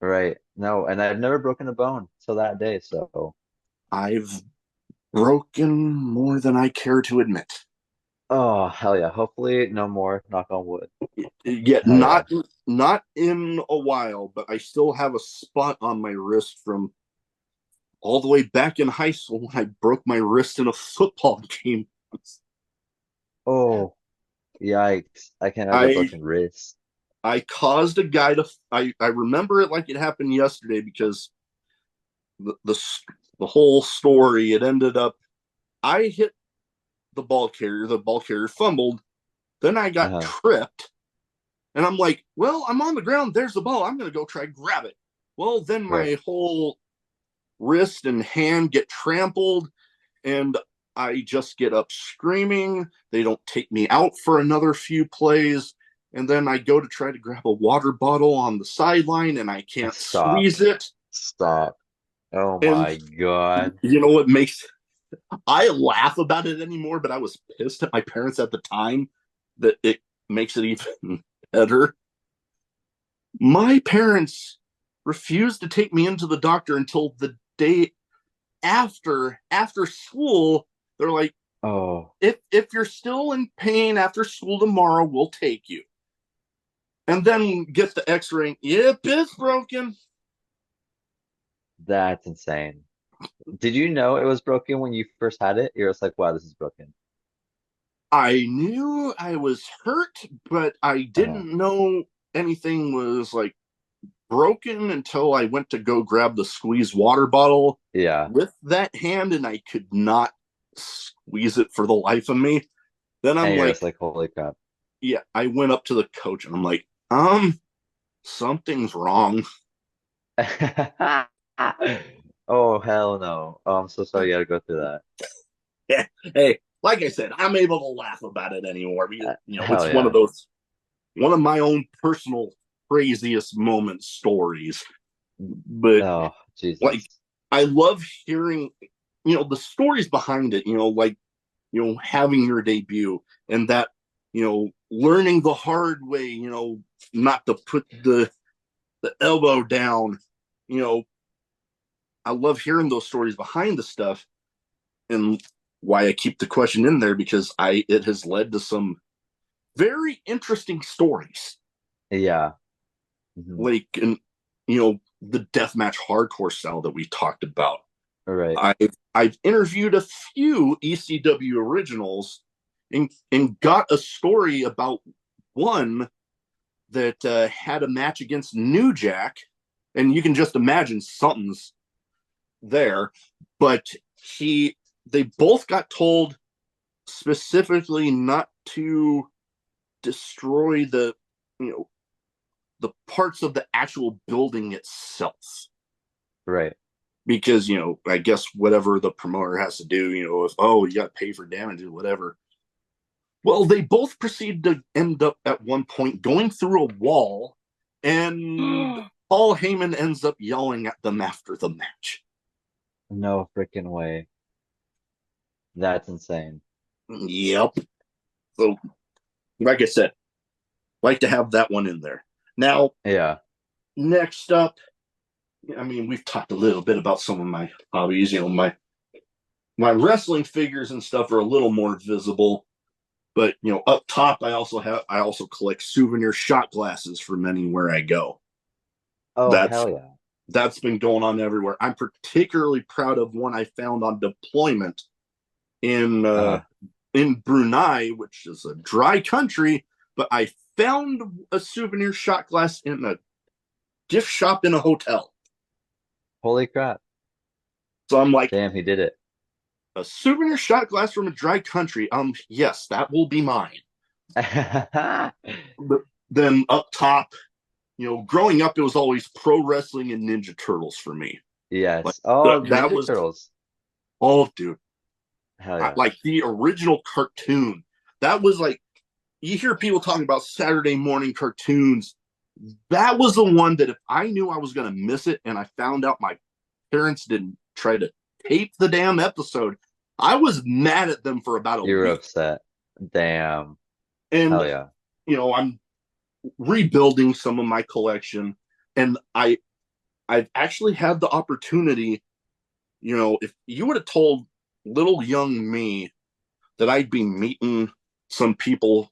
Right. No, and I've never broken a bone till that day. So, I've broken more than I care to admit. oh, hell yeah. Hopefully, no more. Knock on wood. Yet Hell yeah. not in a while, but I still have a spot on my wrist from all the way back in high school when I broke my wrist in a football game. Oh, yikes. I can't have a I broken wrist. I caused a guy to. I remember it like it happened yesterday because the the whole story. It ended up I hit the ball carrier. The ball carrier fumbled. Then I got Uh-huh. tripped, and I'm like, "Well, I'm on the ground. There's the ball. I'm gonna go try grab it." Well, then Right. my whole wrist and hand get trampled, and I just get up screaming. They don't take me out for another few plays. And then I go to try to grab a water bottle on the sideline and I can't Stop. squeeze it. Stop. Oh And my God. you know what makes I laugh about it anymore, but I was pissed at my parents at the time that it makes it even better. My parents refused to take me into the doctor until the day after school. They're like, Oh, if you're still in pain after school tomorrow, we'll take you. And then get the x-ray. Yep, it's broken. that's insane. Did you know it was broken when you first had it? You're just like, wow, this is broken. I knew I was hurt, but I Uh, didn't know anything was like broken until I went to go grab the squeeze water bottle yeah. with that hand and I could not squeeze it for the life of me. Then And I'm you're like, just like, holy crap. yeah, I went up to the coach and I'm like, something's wrong. Oh, hell no. Oh, I'm so sorry you had to go through that. Hey, like I said, I'm able to laugh about it anymore because Hell it's one of yeah. those one of my own personal craziest moment stories. But Oh, like Jesus. I love hearing, the stories behind it, like, having your debut and that, learning the hard way, not to put the elbow down, you know, I love hearing those stories behind the stuff and why I keep the question in there because it has led to some very interesting stories. Yeah. Hmm. Like in the deathmatch hardcore style that we talked about. All right. I've interviewed a few ECW originals and got a story about one that had a match against New Jack, and you can just imagine something's there. But they both got told specifically not to destroy you know the parts of the actual building itself Right. because I guess whatever the promoter has to do, if you got to pay for damages, whatever. Well, they both proceed to end up at one point going through a wall, and Paul Heyman ends up yelling at them after the match. No freaking way. That's insane. Yep. So, like I said, like to have that one in there. Now, Yeah. next up, I mean, we've talked a little bit about some of my hobbies. My wrestling figures and stuff are a little more visible. But up top, I also collect souvenir shot glasses from anywhere I go. Oh, That's hell yeah. that's been going on everywhere. I'm particularly proud of one I found on deployment in uh, Uh-huh. in Brunei, which is a dry country. But I found a souvenir shot glass in a gift shop in a hotel. Holy crap. So I'm like, Damn, he did it. a souvenir shot glass from a dry country. Yes, that will be mine. But then up top, growing up, it was always pro wrestling and Ninja Turtles for me. Like Yes. Oh, that Ninja was Turtles. dude, Hell yeah. like the original cartoon. That was like you hear people talking about Saturday morning cartoons. That was the one that if I knew I was going to miss it and I found out my parents didn't try to tape the damn episode, I was mad at them for about a You were week. upset. Damn. And, Hell yeah. I'm rebuilding some of my collection, and I've actually had the opportunity, if you would have told little young me that I'd be meeting some people,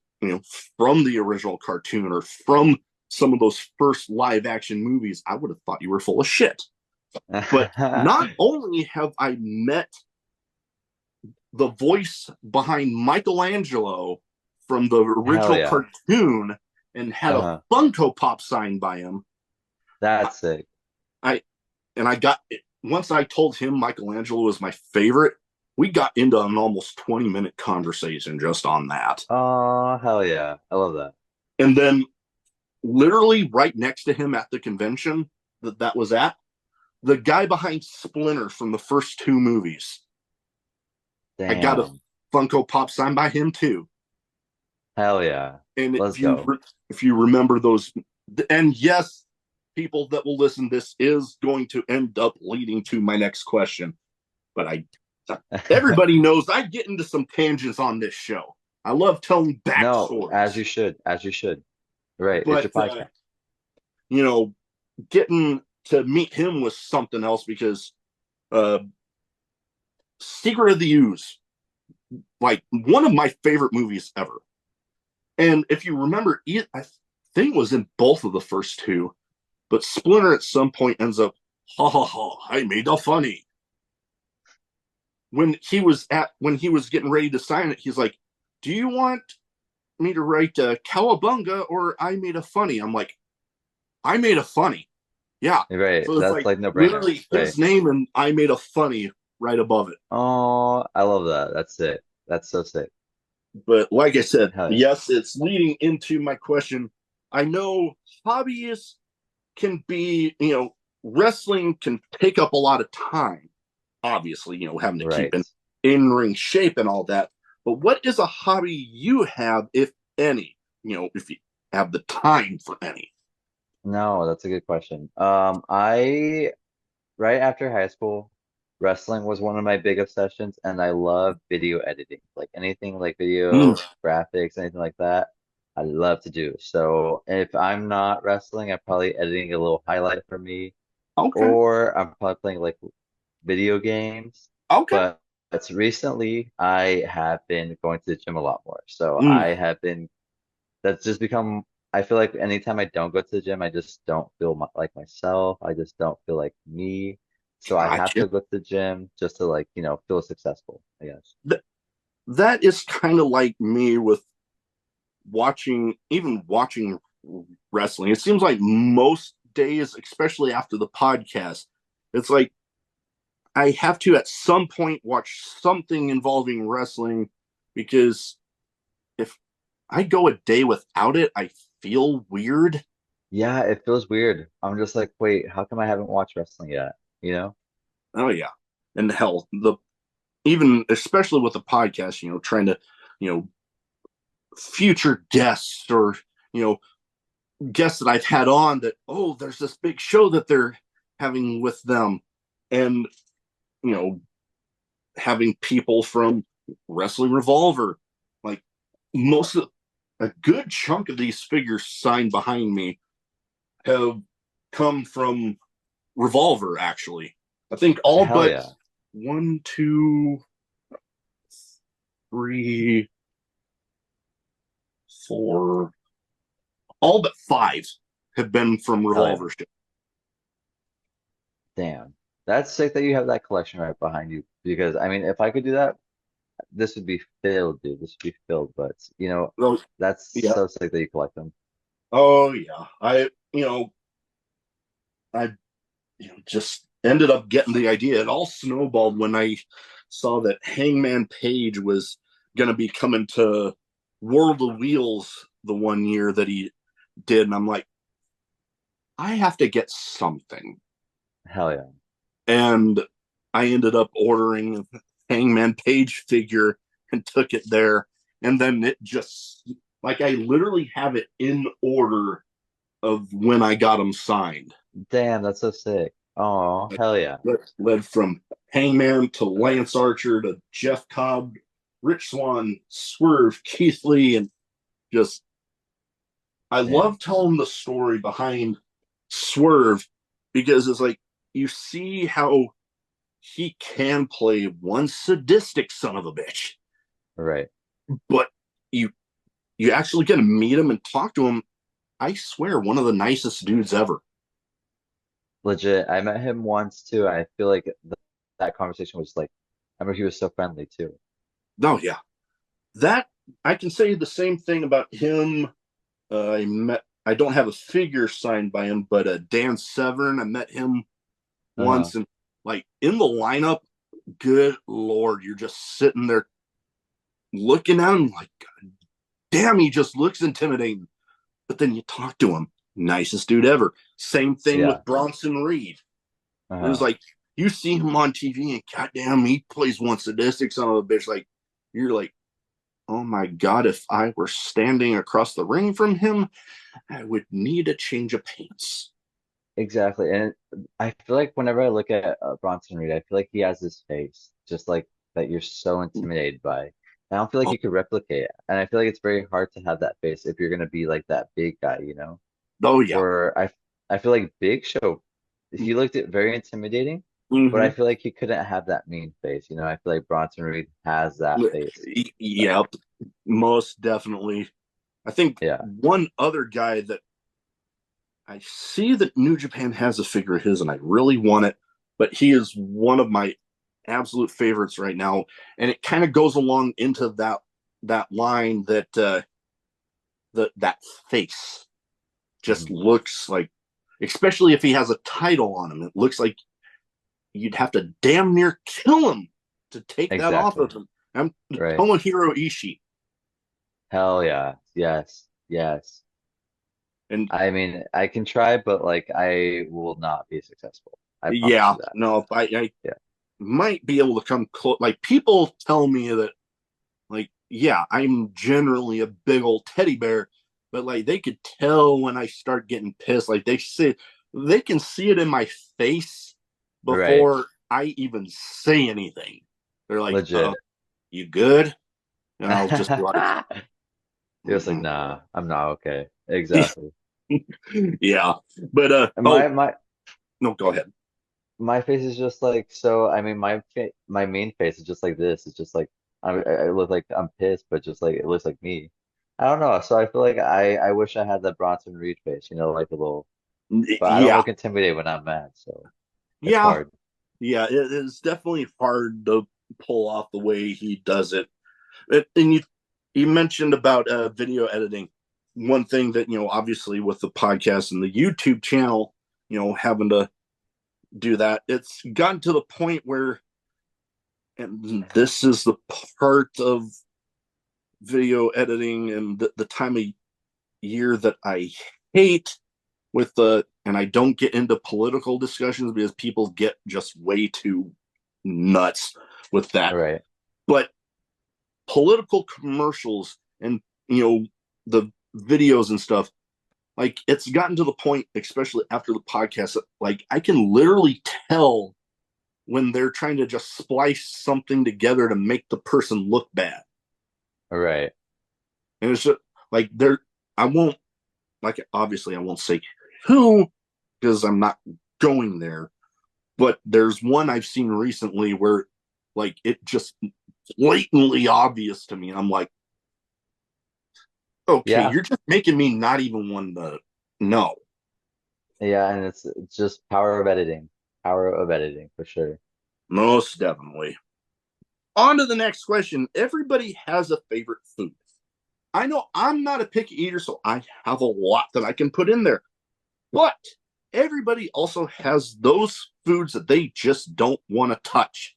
from the original cartoon or from some of those first live action movies, I would have thought you were full of shit. But not only have I met the voice behind Michelangelo from the Hell original yeah. cartoon and had a Uh-huh. Funko Pop signed by him, That's sick. I and I got once I told him Michelangelo was my favorite, we got into an almost 20-minute conversation just on that. Oh, hell yeah. I love that. And then literally right next to him at the convention that was at, the guy behind Splinter from the first two movies. I got a Damn. Funko Pop signed by him too. Hell yeah. And Let's go. if you remember those, and yes, people that will listen, this is going to end up leading to my next question. But everybody knows I get into some tangents on this show. I love telling No, as backstories. you should. As you should. Right. It's your But podcast. you know, getting to meet him was something else because uh Secret of the Ooze, like one of my favorite movies ever. And if you remember, I think it was in both of the first two, but Splinter at some point ends up, ha ha ha, I made a funny. When he was getting ready to sign it, he's like, do you want me to write Cowabunga or I made a funny? I'm like, I made a funny. Yeah. Right. So it's That's like like no brainer. literally Right. his name and I made a funny right above it. Oh, I love that. That's sick. That's so sick. But like I said, Hell yeah. yes, it's leading into my question. I know hobbies can be, wrestling can take up a lot of time, obviously, having to keep Right. in ring shape and all that. But what is a hobby you have, if any, if you have the time for any? No, that's a good question. I right after high school, wrestling was one of my big obsessions, and I love video editing. Like anything like Mm, video, graphics, anything like that, I love to do. So if I'm not wrestling, I'm probably editing a little highlight for me, okay. or I'm probably playing like video games. Okay. But it's recently I have been going to the gym a lot more. So Mm, I have been that's just become I feel like anytime I don't go to the gym, I just don't feel like myself. I just don't feel like me. So I have gotcha. to go to the gym just to like, feel successful, I guess. Th- that is kind of like me with watching wrestling. It seems like most days, especially after the podcast, it's like I have to at some point watch something involving wrestling because if I go a day without it, I feel weird. Yeah, it feels weird. I'm just like, wait, how come I haven't watched wrestling yet? You know? Oh yeah. And hell, the even especially with the podcast, trying to, you know, future guests or, you know, guests that I've had on that, oh, there's this big show that they're having with them. And, you know, having people from Wrestling Revolver, like most of a good chunk of these figures signed behind me have come from Revolver, actually. I think all Hell but yeah. one, two, three, four, all but five have been from Hell yeah. Revolver. Damn. That's sick that you have that collection right behind you. Because I mean, if I could do that, this would be filled, dude. This would be filled. But Oh, that's yeah. so sick that you collect them. Oh, yeah. I just ended up getting the idea. It all snowballed when I saw that Hangman Page was going to be coming to World of Wheels the one year that he did. And I'm like, I have to get something. Hell yeah. And I ended up ordering a Hangman Page figure and took it there. And then it just, like, I literally have it in order of when I got him signed. Damn, that's so sick. Oh, hell yeah. Led from Hangman to Lance Archer to Jeff Cobb, Rich Swann, Swerve, Keith Lee, and just I Damn. love telling the story behind Swerve because it's like you see how he can play one sadistic son of a bitch, Right. but you you actually get to meet him and talk to him. I swear, one of the nicest dudes ever. Legit. I met him once too. I feel like that conversation was like, I remember he was so friendly too. Oh yeah, that I can say the same thing about him. I met. I don't have a figure signed by him, but Dan Severn. I met him Uh-huh. once, and like in the lineup. Good lord, you're just sitting there looking at him like, God damn, he just looks intimidating. But then you talk to him, nicest dude ever. Same thing Yeah. with Bronson Reed. It was Uh-huh. like you see him on TV, and goddamn, he plays one sadistic son of a bitch. Like you're like, oh my god, if I were standing across the ring from him, I would need a change of pants. Exactly. And I feel like whenever I look at Bronson Reed, I feel like he has this face, just like that you're so intimidated by. I don't feel like Oh, you could replicate it. And I feel like it's very hard to have that face if you're gonna be like that big guy, you know? oh yeah. Or I feel like Big Show, he looked at very intimidating, but I Mm-hmm. feel like he couldn't have that mean face, you know? I feel like Bronson Reed has that face. Yep, most definitely. I think Yeah. one other guy that I see that New Japan has a figure of his, and I really want it, but he is one of my absolute favorites right now, and it kind of goes along into that line that that face just Mhm. looks like, especially if he has a title on him, it looks like you'd have to damn near kill him to take that off Exactly. of him. I'm Right. Tomohiro Ishii, Hell yeah. Yes. Yes. and I mean, I can try, but like I will not be successful. I promise yeah, you that. no, I Yeah. might be able to come close. Like people tell me that, like, yeah, I'm generally a big old teddy bear, but like they could tell when I start getting pissed. Like they can see it in my face Right. before I even say anything. They're like, Legit. you good?" And I'll just be like, He was like, mm-hmm. nah, I'm not okay. Exactly. Yeah, but And oh no, go ahead. my face is just like so. I mean, my main face is just like this. It's just like I look like I'm pissed, but just like it looks like me. I don't know. So I feel like I wish I had that Bronson Reed face, you know, like a little. But I don't Yeah, look intimidated when I'm mad, so it's yeah, hard. yeah. It is definitely hard to pull off the way he does it. And you mentioned about video editing. One thing that obviously with the podcast and the YouTube channel, having to do that, it's gotten to the point where, and this is the part of video editing and the time of year that I hate with and I don't get into political discussions because people get just way too nuts with All that. right. But political commercials and the videos and stuff, like it's gotten to the point, especially after the podcast, that, like I can literally tell when they're trying to just splice something together to make the person look bad. All right. And it's just like they're I won't, like, obviously I won't say who because I'm not going there, but there's one I've seen recently where like it just blatantly obvious to me. I'm like, okay, Yeah. you're just making me not even want to know. Yeah, and it's just power of editing. Power of editing for sure. Most definitely. On to the next question. Everybody has a favorite food. I know I'm not a picky eater, so I have a lot that I can put in there. But everybody also has those foods that they just don't want to touch.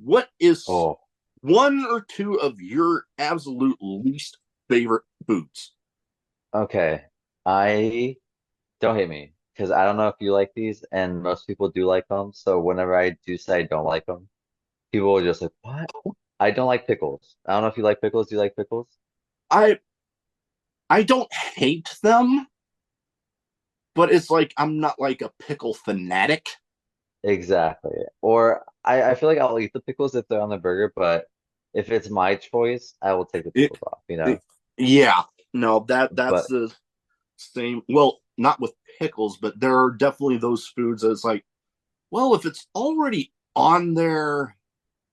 What is Oh, one or two of your absolute least favorite foods? okay. I don't hate me because I don't know if you like these, and most people do like them. So whenever I do say I don't like them, people will just like, "What?" I don't like pickles. I don't know if you like pickles. Do you like pickles? I I don't hate them. but it's like I'm not like a pickle fanatic. Exactly. Or I feel like I'll eat the pickles if they're on the burger, but if it's my choice, I will take the It, pickles off, you know? it, yeah, no, that's But the same. Well, not with pickles, but there are definitely those foods that's like, well, if it's already on there,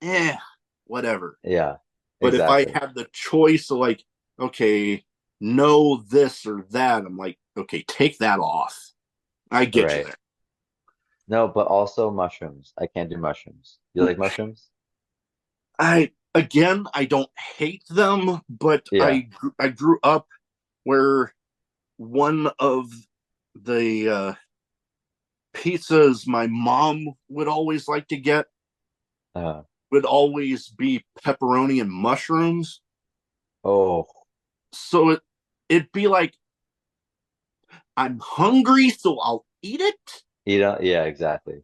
eh, whatever. yeah, But if I exactly. have the choice of like, okay, no this or that, I'm like, okay, take that off. I get you Right. there. No, but also mushrooms. I can't do mushrooms. You like mushrooms? I don't hate them, but Yeah. I grew up where one of the pizzas my mom would always like to get Uh, would always be pepperoni and mushrooms. oh, So it'd be like I'm hungry, so I'll eat it. you don't, yeah, exactly.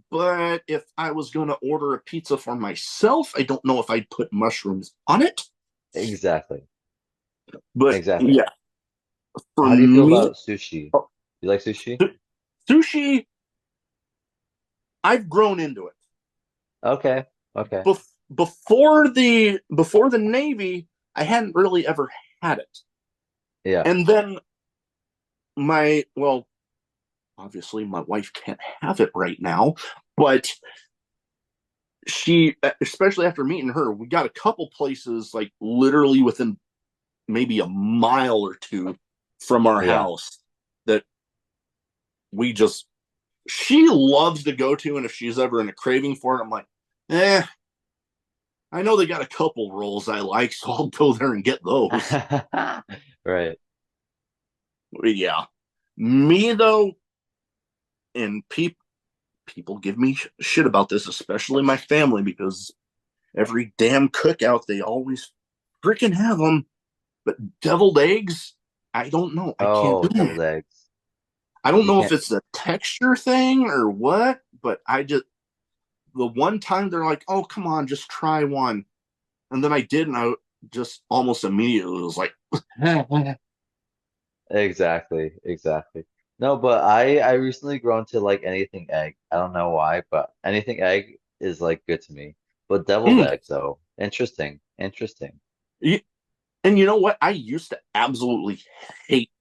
But if I was going to order a pizza for myself, I don't know if I'd put mushrooms on it. Exactly. But Exactly. yeah, for How do you feel me, about sushi? You like sushi? sushi, I've grown into it. Okay. Okay. Before the Navy, I hadn't really ever had it. Yeah. And then well, obviously my wife can't have it right now, but she, especially after meeting her, we got a couple places like literally within maybe a mile or two from our Yeah. house that we just she loves to go to, and if she's ever in a craving for it, I'm like, I know they got a couple rolls I like, so I'll go there and get those. Right. But yeah, me though, and people give me shit about this, especially my family, because every damn cookout they always freaking have them. But deviled eggs, I don't know. I can't Oh, do them. deviled eggs. I don't You know if can't. it's a texture thing or what, but I just the one time they're like, "Oh, come on, just try one," and then I did, and I just almost immediately was like, Exactly. Exactly. No, but I recently grown to like anything egg. I don't know why, but anything egg is like good to me. But deviled mm. eggs, though, interesting. Interesting. And you know what? I used to absolutely hate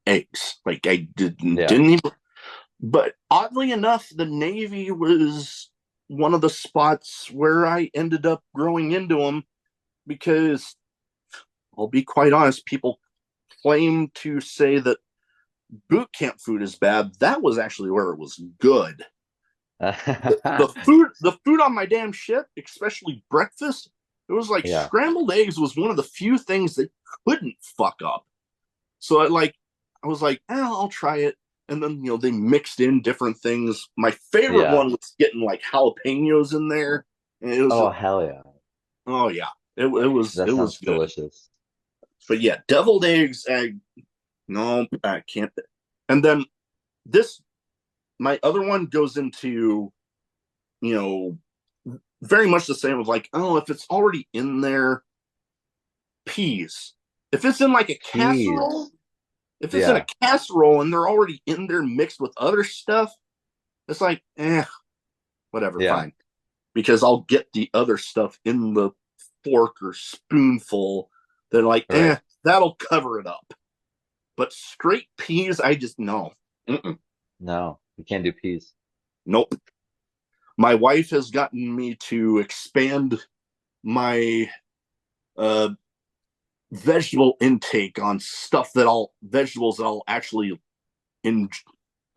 eggs. Like I Yeah. didn't even. But oddly enough, the Navy was one of the spots where I ended up growing into them because I'll be quite honest, people claim to say that boot camp food is bad. That was actually where it was good. The food on my damn ship, especially breakfast, it was like Yeah. scrambled eggs was one of the few things that couldn't fuck up. So I was like, I'll try it. And then they mixed in different things. My favorite Yeah. one was getting like jalapenos in there, and it was Oh, just, hell yeah. oh yeah, it That was sounds good. delicious. But yeah, deviled eggs, no, I can't. And then this, my other one goes into you know very much the same of like, oh, if it's already in there, peas. If it's in like a casserole, Peas. if it's in a Yeah. casserole and they're already in there mixed with other stuff, it's like, whatever, Yeah. fine. Because I'll get the other stuff in the fork or spoonful. They're like, Right. that'll cover it up. But straight peas, I just no. Mm-mm. No, you can't do peas. Nope. My wife has gotten me to expand my uh, vegetable intake on vegetables that I'll actually in,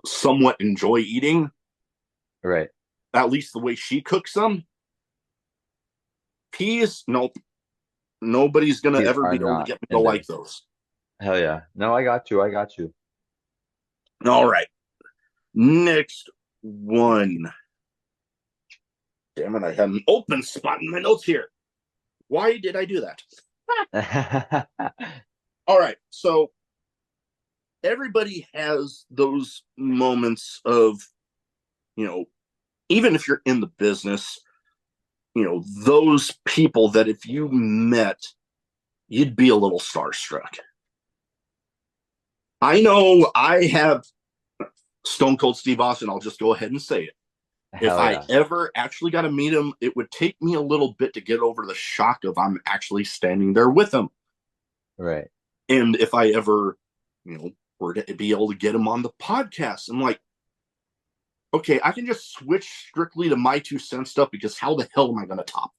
somewhat enjoy eating. Right. At least the way she cooks them. Peas, nope. Nobody's gonna Peas ever are be able to not get me to in like there. those. Hell yeah. No, I got you. I got you. All right. Next one. Damn it, I had an open spot in my notes here. Why did I do that? All right. So everybody has those moments of, you know, even if you're in the business, those people that if you met, you'd be a little starstruck. I know I have Stone Cold Steve Austin. I'll just go ahead and say it. If Hell I yeah. ever actually got to meet him, it would take me a little bit to get over the shock of I'm actually standing there with him. Right. And if I ever, were to be able to get him on the podcast, I'm like, okay, I can just switch strictly to my 2 cents stuff because how the hell am I going to top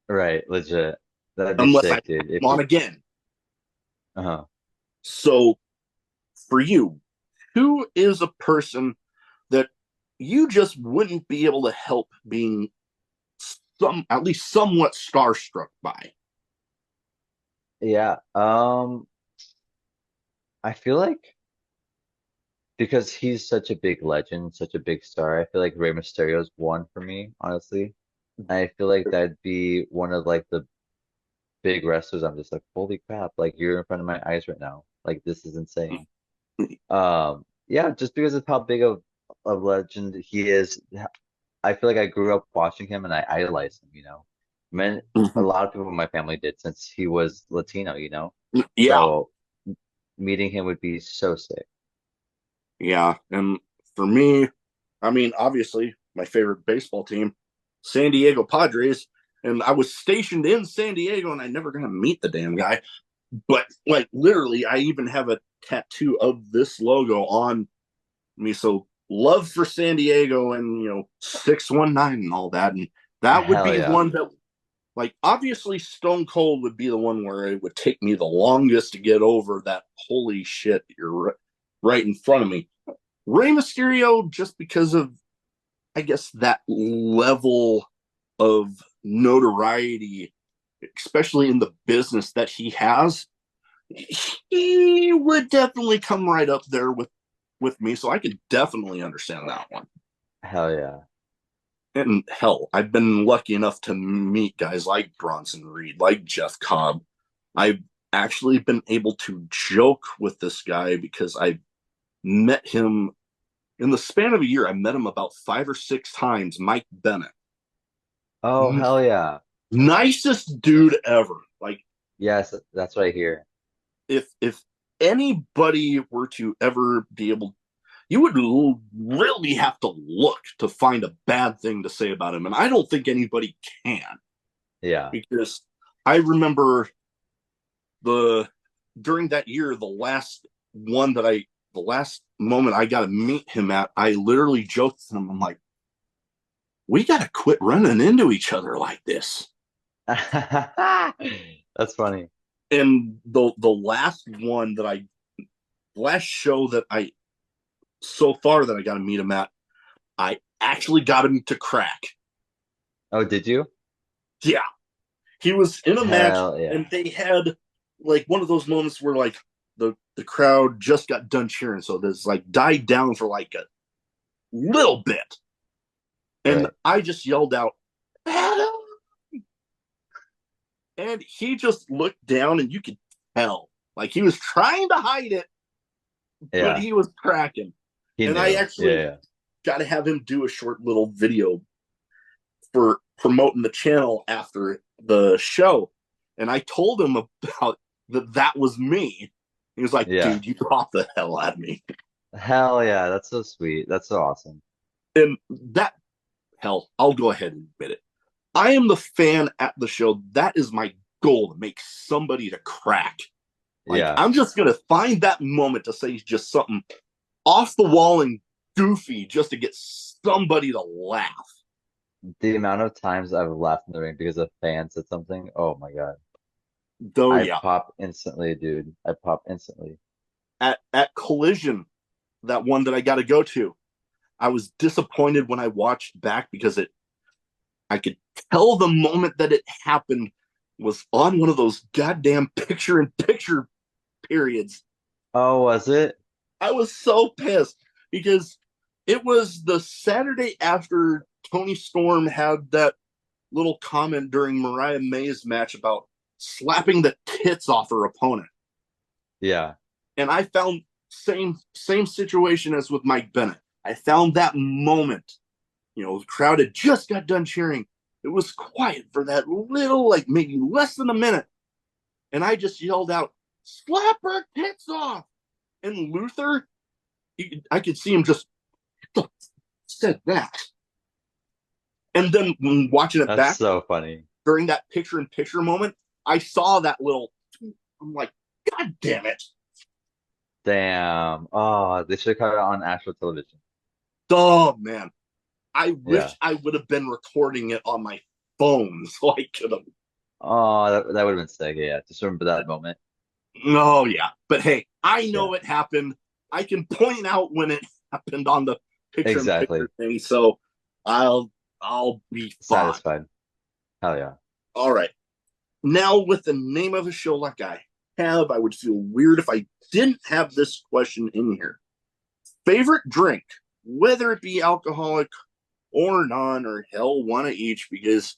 Right. Legit. That'd be unless I sick, dude. come If on you, again? uh-huh. So for you, who is a person that you just wouldn't be able to help being at least somewhat starstruck by? Yeah. I feel like because he's such a big legend, such a big star, I feel like Rey Mysterio's one for me, honestly. I feel like that'd be one of like the big wrestlers. I'm just like, holy crap, like you're in front of my eyes right now. Like this is insane. Yeah, just because of how big of legend he is. I feel like I grew up watching him and I idolized him, you know. Man, a lot of people in my family did since he was Latino, you know. Yeah, So meeting him would be so sick. yeah. And for me, I mean, obviously, my favorite baseball team, San Diego Padres. And I was stationed in San Diego and I never got to meet the damn guy. But like literally, I even have a tattoo of this logo on me. So love for San Diego and 619 and all that. And that would Hell be yeah. one that like obviously Stone Cold would be the one where it would take me the longest to get over that holy shit, you're right in front of me. Rey Mysterio, just because of I guess that level of notoriety, especially in the business that he has, he would definitely come right up there with me. So I could definitely understand that one. Hell yeah. And hell, I've been lucky enough to meet guys like Bronson Reed, like Jeff Cobb. I've actually been able to joke with this guy because I met him in the span of a year. I met him about 5 or 6 times. Mike Bennett, Oh, hell yeah. nicest dude ever. Like Yes, that's what I hear. if anybody were to ever be able, you would really have to look to find a bad thing to say about him, and I don't think anybody can Yeah. because I remember the during that year, the last moment I got to meet him at, I literally joked with him. I'm like, we got to quit running into each other like this. That's funny. And the last show that I so far that I got to meet him at, I actually got him to crack. Oh, did you? Yeah, he was in a match, Hell and yeah. they had like one of those moments where like the crowd just got done cheering, so there's like died down for like a little bit, and Right. I just yelled out, "Adam!" And he just looked down, and you could tell like he was trying to hide it, but Yeah. he was cracking. He And I knew. actually Yeah. got to have him do a short little video for promoting the channel after the show. And I told him about that was me. He was like, Yeah. dude, you popped the hell out of me. Hell yeah. That's so sweet. That's so awesome. And that, hell, I'll go ahead and admit it. I am the fan at the show. That is my goal, to make somebody to crack. Like, Yeah. I'm just going to find that moment to say just something off the wall and goofy just to get somebody to laugh. The amount of times I've laughed in the ring because a fan said something, oh my God. Though, I yeah, pop instantly, dude. I pop instantly. at Collision, that one that I got to go to, I was disappointed when I watched back because I could tell the moment that it happened was on one of those goddamn picture in picture periods. Oh, was it? I was so pissed because it was the Saturday after Tony Storm had that little comment during Mariah May's match about slapping the tits off her opponent. Yeah. And I found same situation as with Mike Bennett. I found that moment. The crowd had just got done cheering. It was quiet for that little, like maybe less than a minute. And I just yelled out, slap her tits off. And Luther, I could see him just said that. And then when watching it That's back so funny. during that picture-in-picture moment, I saw that little. I'm like, God damn it! Damn. Oh, they should have caught it on actual television. Oh man, I Yeah. wish I would have been recording it on my phone so I could have. Oh, that would have been sick. Yeah. Just remember that moment. Oh yeah, but hey, I Yeah. know it happened. I can point out when it happened on the picture-in-picture Exactly. thing, so I'll I'll be fine. Satisfied. Hell yeah. All right. Now, with the name of a show like I have, I would feel weird if I didn't have this question in here. Favorite drink, whether it be alcoholic or non, or hell, one of each, because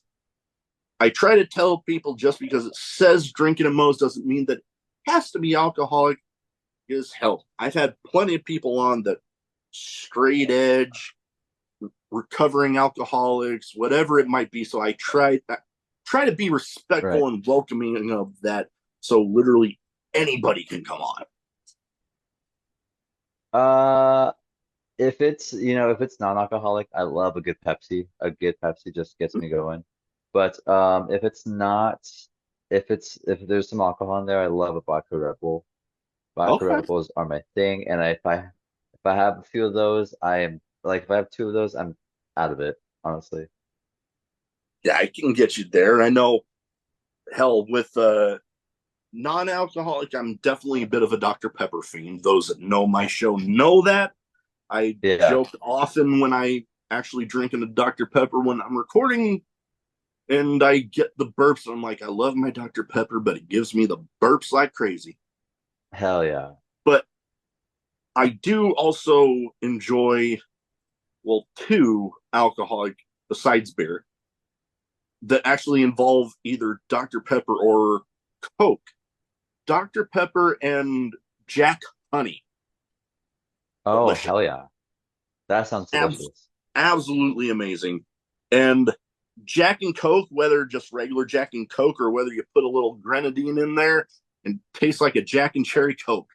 I try to tell people just because it says drinking a Moe's doesn't mean that it has to be alcoholic. Because hell, I've had plenty of people on that straight edge, recovering alcoholics, whatever it might be. So I try to be Right. respectful and welcoming of that. So literally anybody can come on. Uh, if it's, if it's non-alcoholic, I love a good Pepsi. A good Pepsi just gets me going. But if it's not, if there's some alcohol in there, I love a vodka Red Bull. Vodka Okay. Red Bulls are my thing, and if I have a few of those, I am like if I have two of those, I'm out of it, honestly. Yeah, I can get you there. I know, hell, with non-alcoholic, I'm definitely a bit of a Dr. Pepper fiend. Those that know my show know that. I Yeah, joke often when I actually drinking a Dr. Pepper when I'm recording and I get the burps. I'm like, I love my Dr. Pepper, but it gives me the burps like crazy. hell yeah. But I do also enjoy, well, two alcoholic besides beer that actually involve either Dr. Pepper or Coke. Dr. Pepper and Jack Honey. Oh, Delicious. hell yeah. That sounds Abs- delicious. Absolutely amazing. And Jack and Coke, whether just regular Jack and Coke or whether you put a little grenadine in there and tastes like a Jack and Cherry Coke.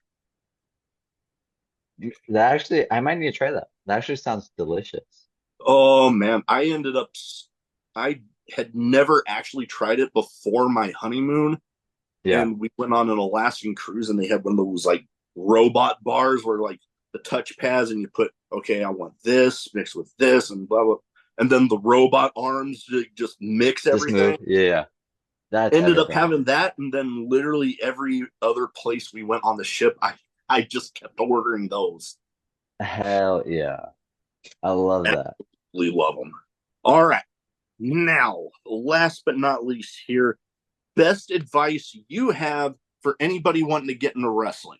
That actually, I might need to try that. That actually sounds delicious. Oh man, I had never actually tried it before my honeymoon. Yeah. And we went on an Alaskan cruise and they had one of those like robot bars where like the touch pads and you put, okay, I want this mixed with this and blah, blah. And then the robot arms just mix Just move. everything. Yeah, yeah. That's Ended up everything. having that. And then literally every other place we went on the ship, I just kept ordering those. Hell yeah. I love that. Absolutely love them. All right. Now, last but not least here, best advice you have for anybody wanting to get into wrestling.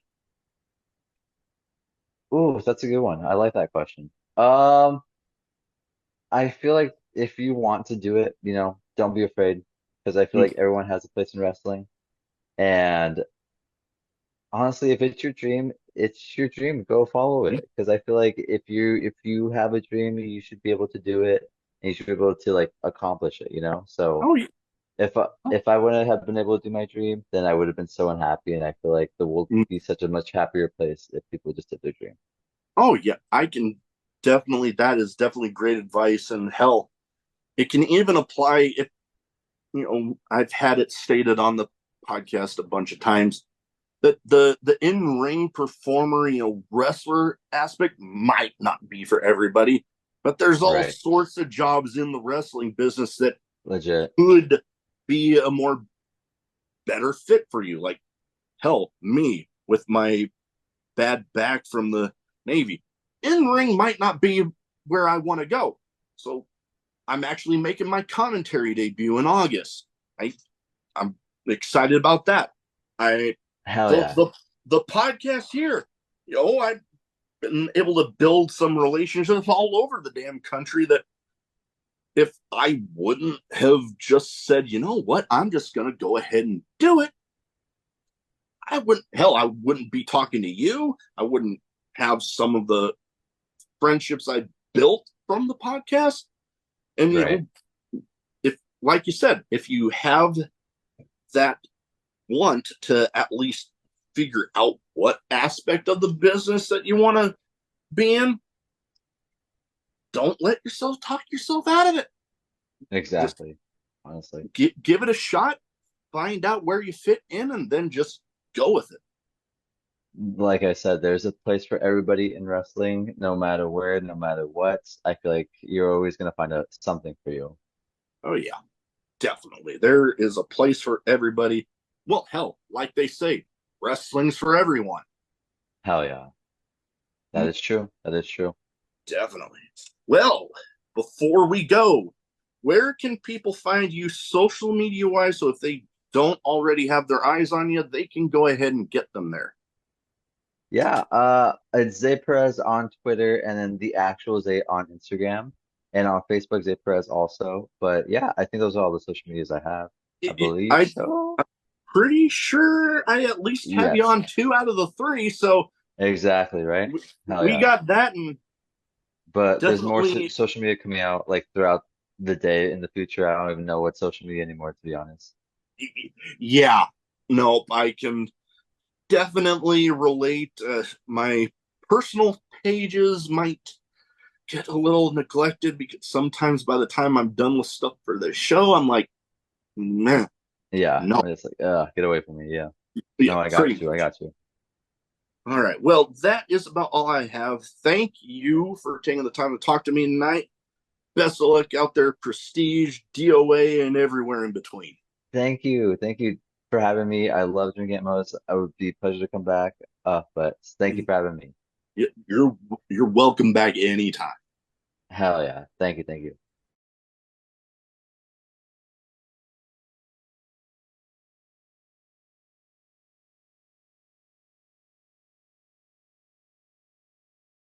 Ooh, that's a good one. I like that question. Um, I feel like if you want to do it, don't be afraid because I feel like everyone has a place in wrestling. And honestly, if it's your dream, it's your dream. Go follow it. Because I feel like if you have a dream, you should be able to do it and you should be able to like accomplish it. So Oh, yeah. if I wouldn't have been able to do my dream, then I would have been so unhappy. And I feel like the world would be such a much happier place if people just did their dream. Oh, yeah. I can definitely, that is definitely great advice. And hell, it can even apply if, I've had it stated on the podcast a bunch of times that the in-ring performer, wrestler aspect might not be for everybody, but there's all Right. sorts of jobs in the wrestling business that Legit. could be a more better fit for you. Like hell, me with my bad back from the Navy, in-ring might not be where I want to go. So I'm actually making my commentary debut in August. I'm excited about that. I Hell the yeah. the the podcast here. I've been able to build some relationships all over the damn country that if I wouldn't have just said, you know what, I'm just gonna go ahead and do it, I wouldn't be talking to you. I wouldn't have some of the friendships I built from the podcast. And Right. if like you said, if you have that want to at least figure out what aspect of the business that you want to be in, don't let yourself talk yourself out of it. Just Exactly. Honestly. give it a shot, find out where you fit in, and then just go with it. Like I said, there's a place for everybody in wrestling, no matter where, no matter what. I feel like you're always gonna find something for you. Oh, yeah, definitely. There is a place for everybody. Well, hell, like they say, wrestling's for everyone. Hell yeah. That is true. That is true. Definitely. Well, before we go, where can people find you social media wise? So if they don't already have their eyes on you, they can go ahead and get them there. Yeah, it's Zaye Perez on Twitter and then the actual Zaye on Instagram and on Facebook, Zaye Perez also. But yeah, I think those are all the social medias I have. I believe I'm so. pretty sure I at least have you Yes, on two out of the three. So exactly, right? we, Hell we yeah. got that, and But there's more definitely, social media coming out like throughout the day in the future. I don't even know what social media anymore, to be honest. yeah. Nope, I can definitely relate. My personal pages might get a little neglected because sometimes by the time I'm done with stuff for the show, I'm like, man, Yeah, no. I'm just like, get away from me. Yeah. Yeah, No, I got pretty you. I much. got you. All right. Well, that is about all I have. Thank you for taking the time to talk to me tonight. Best of luck out there, Prestige, DOA, and everywhere in between. Thank you. Thank you for having me. I love drinking at Mo's. I would be a pleasure to come back. But thank you for having me. You're welcome back anytime. Hell yeah. Thank you. Thank you.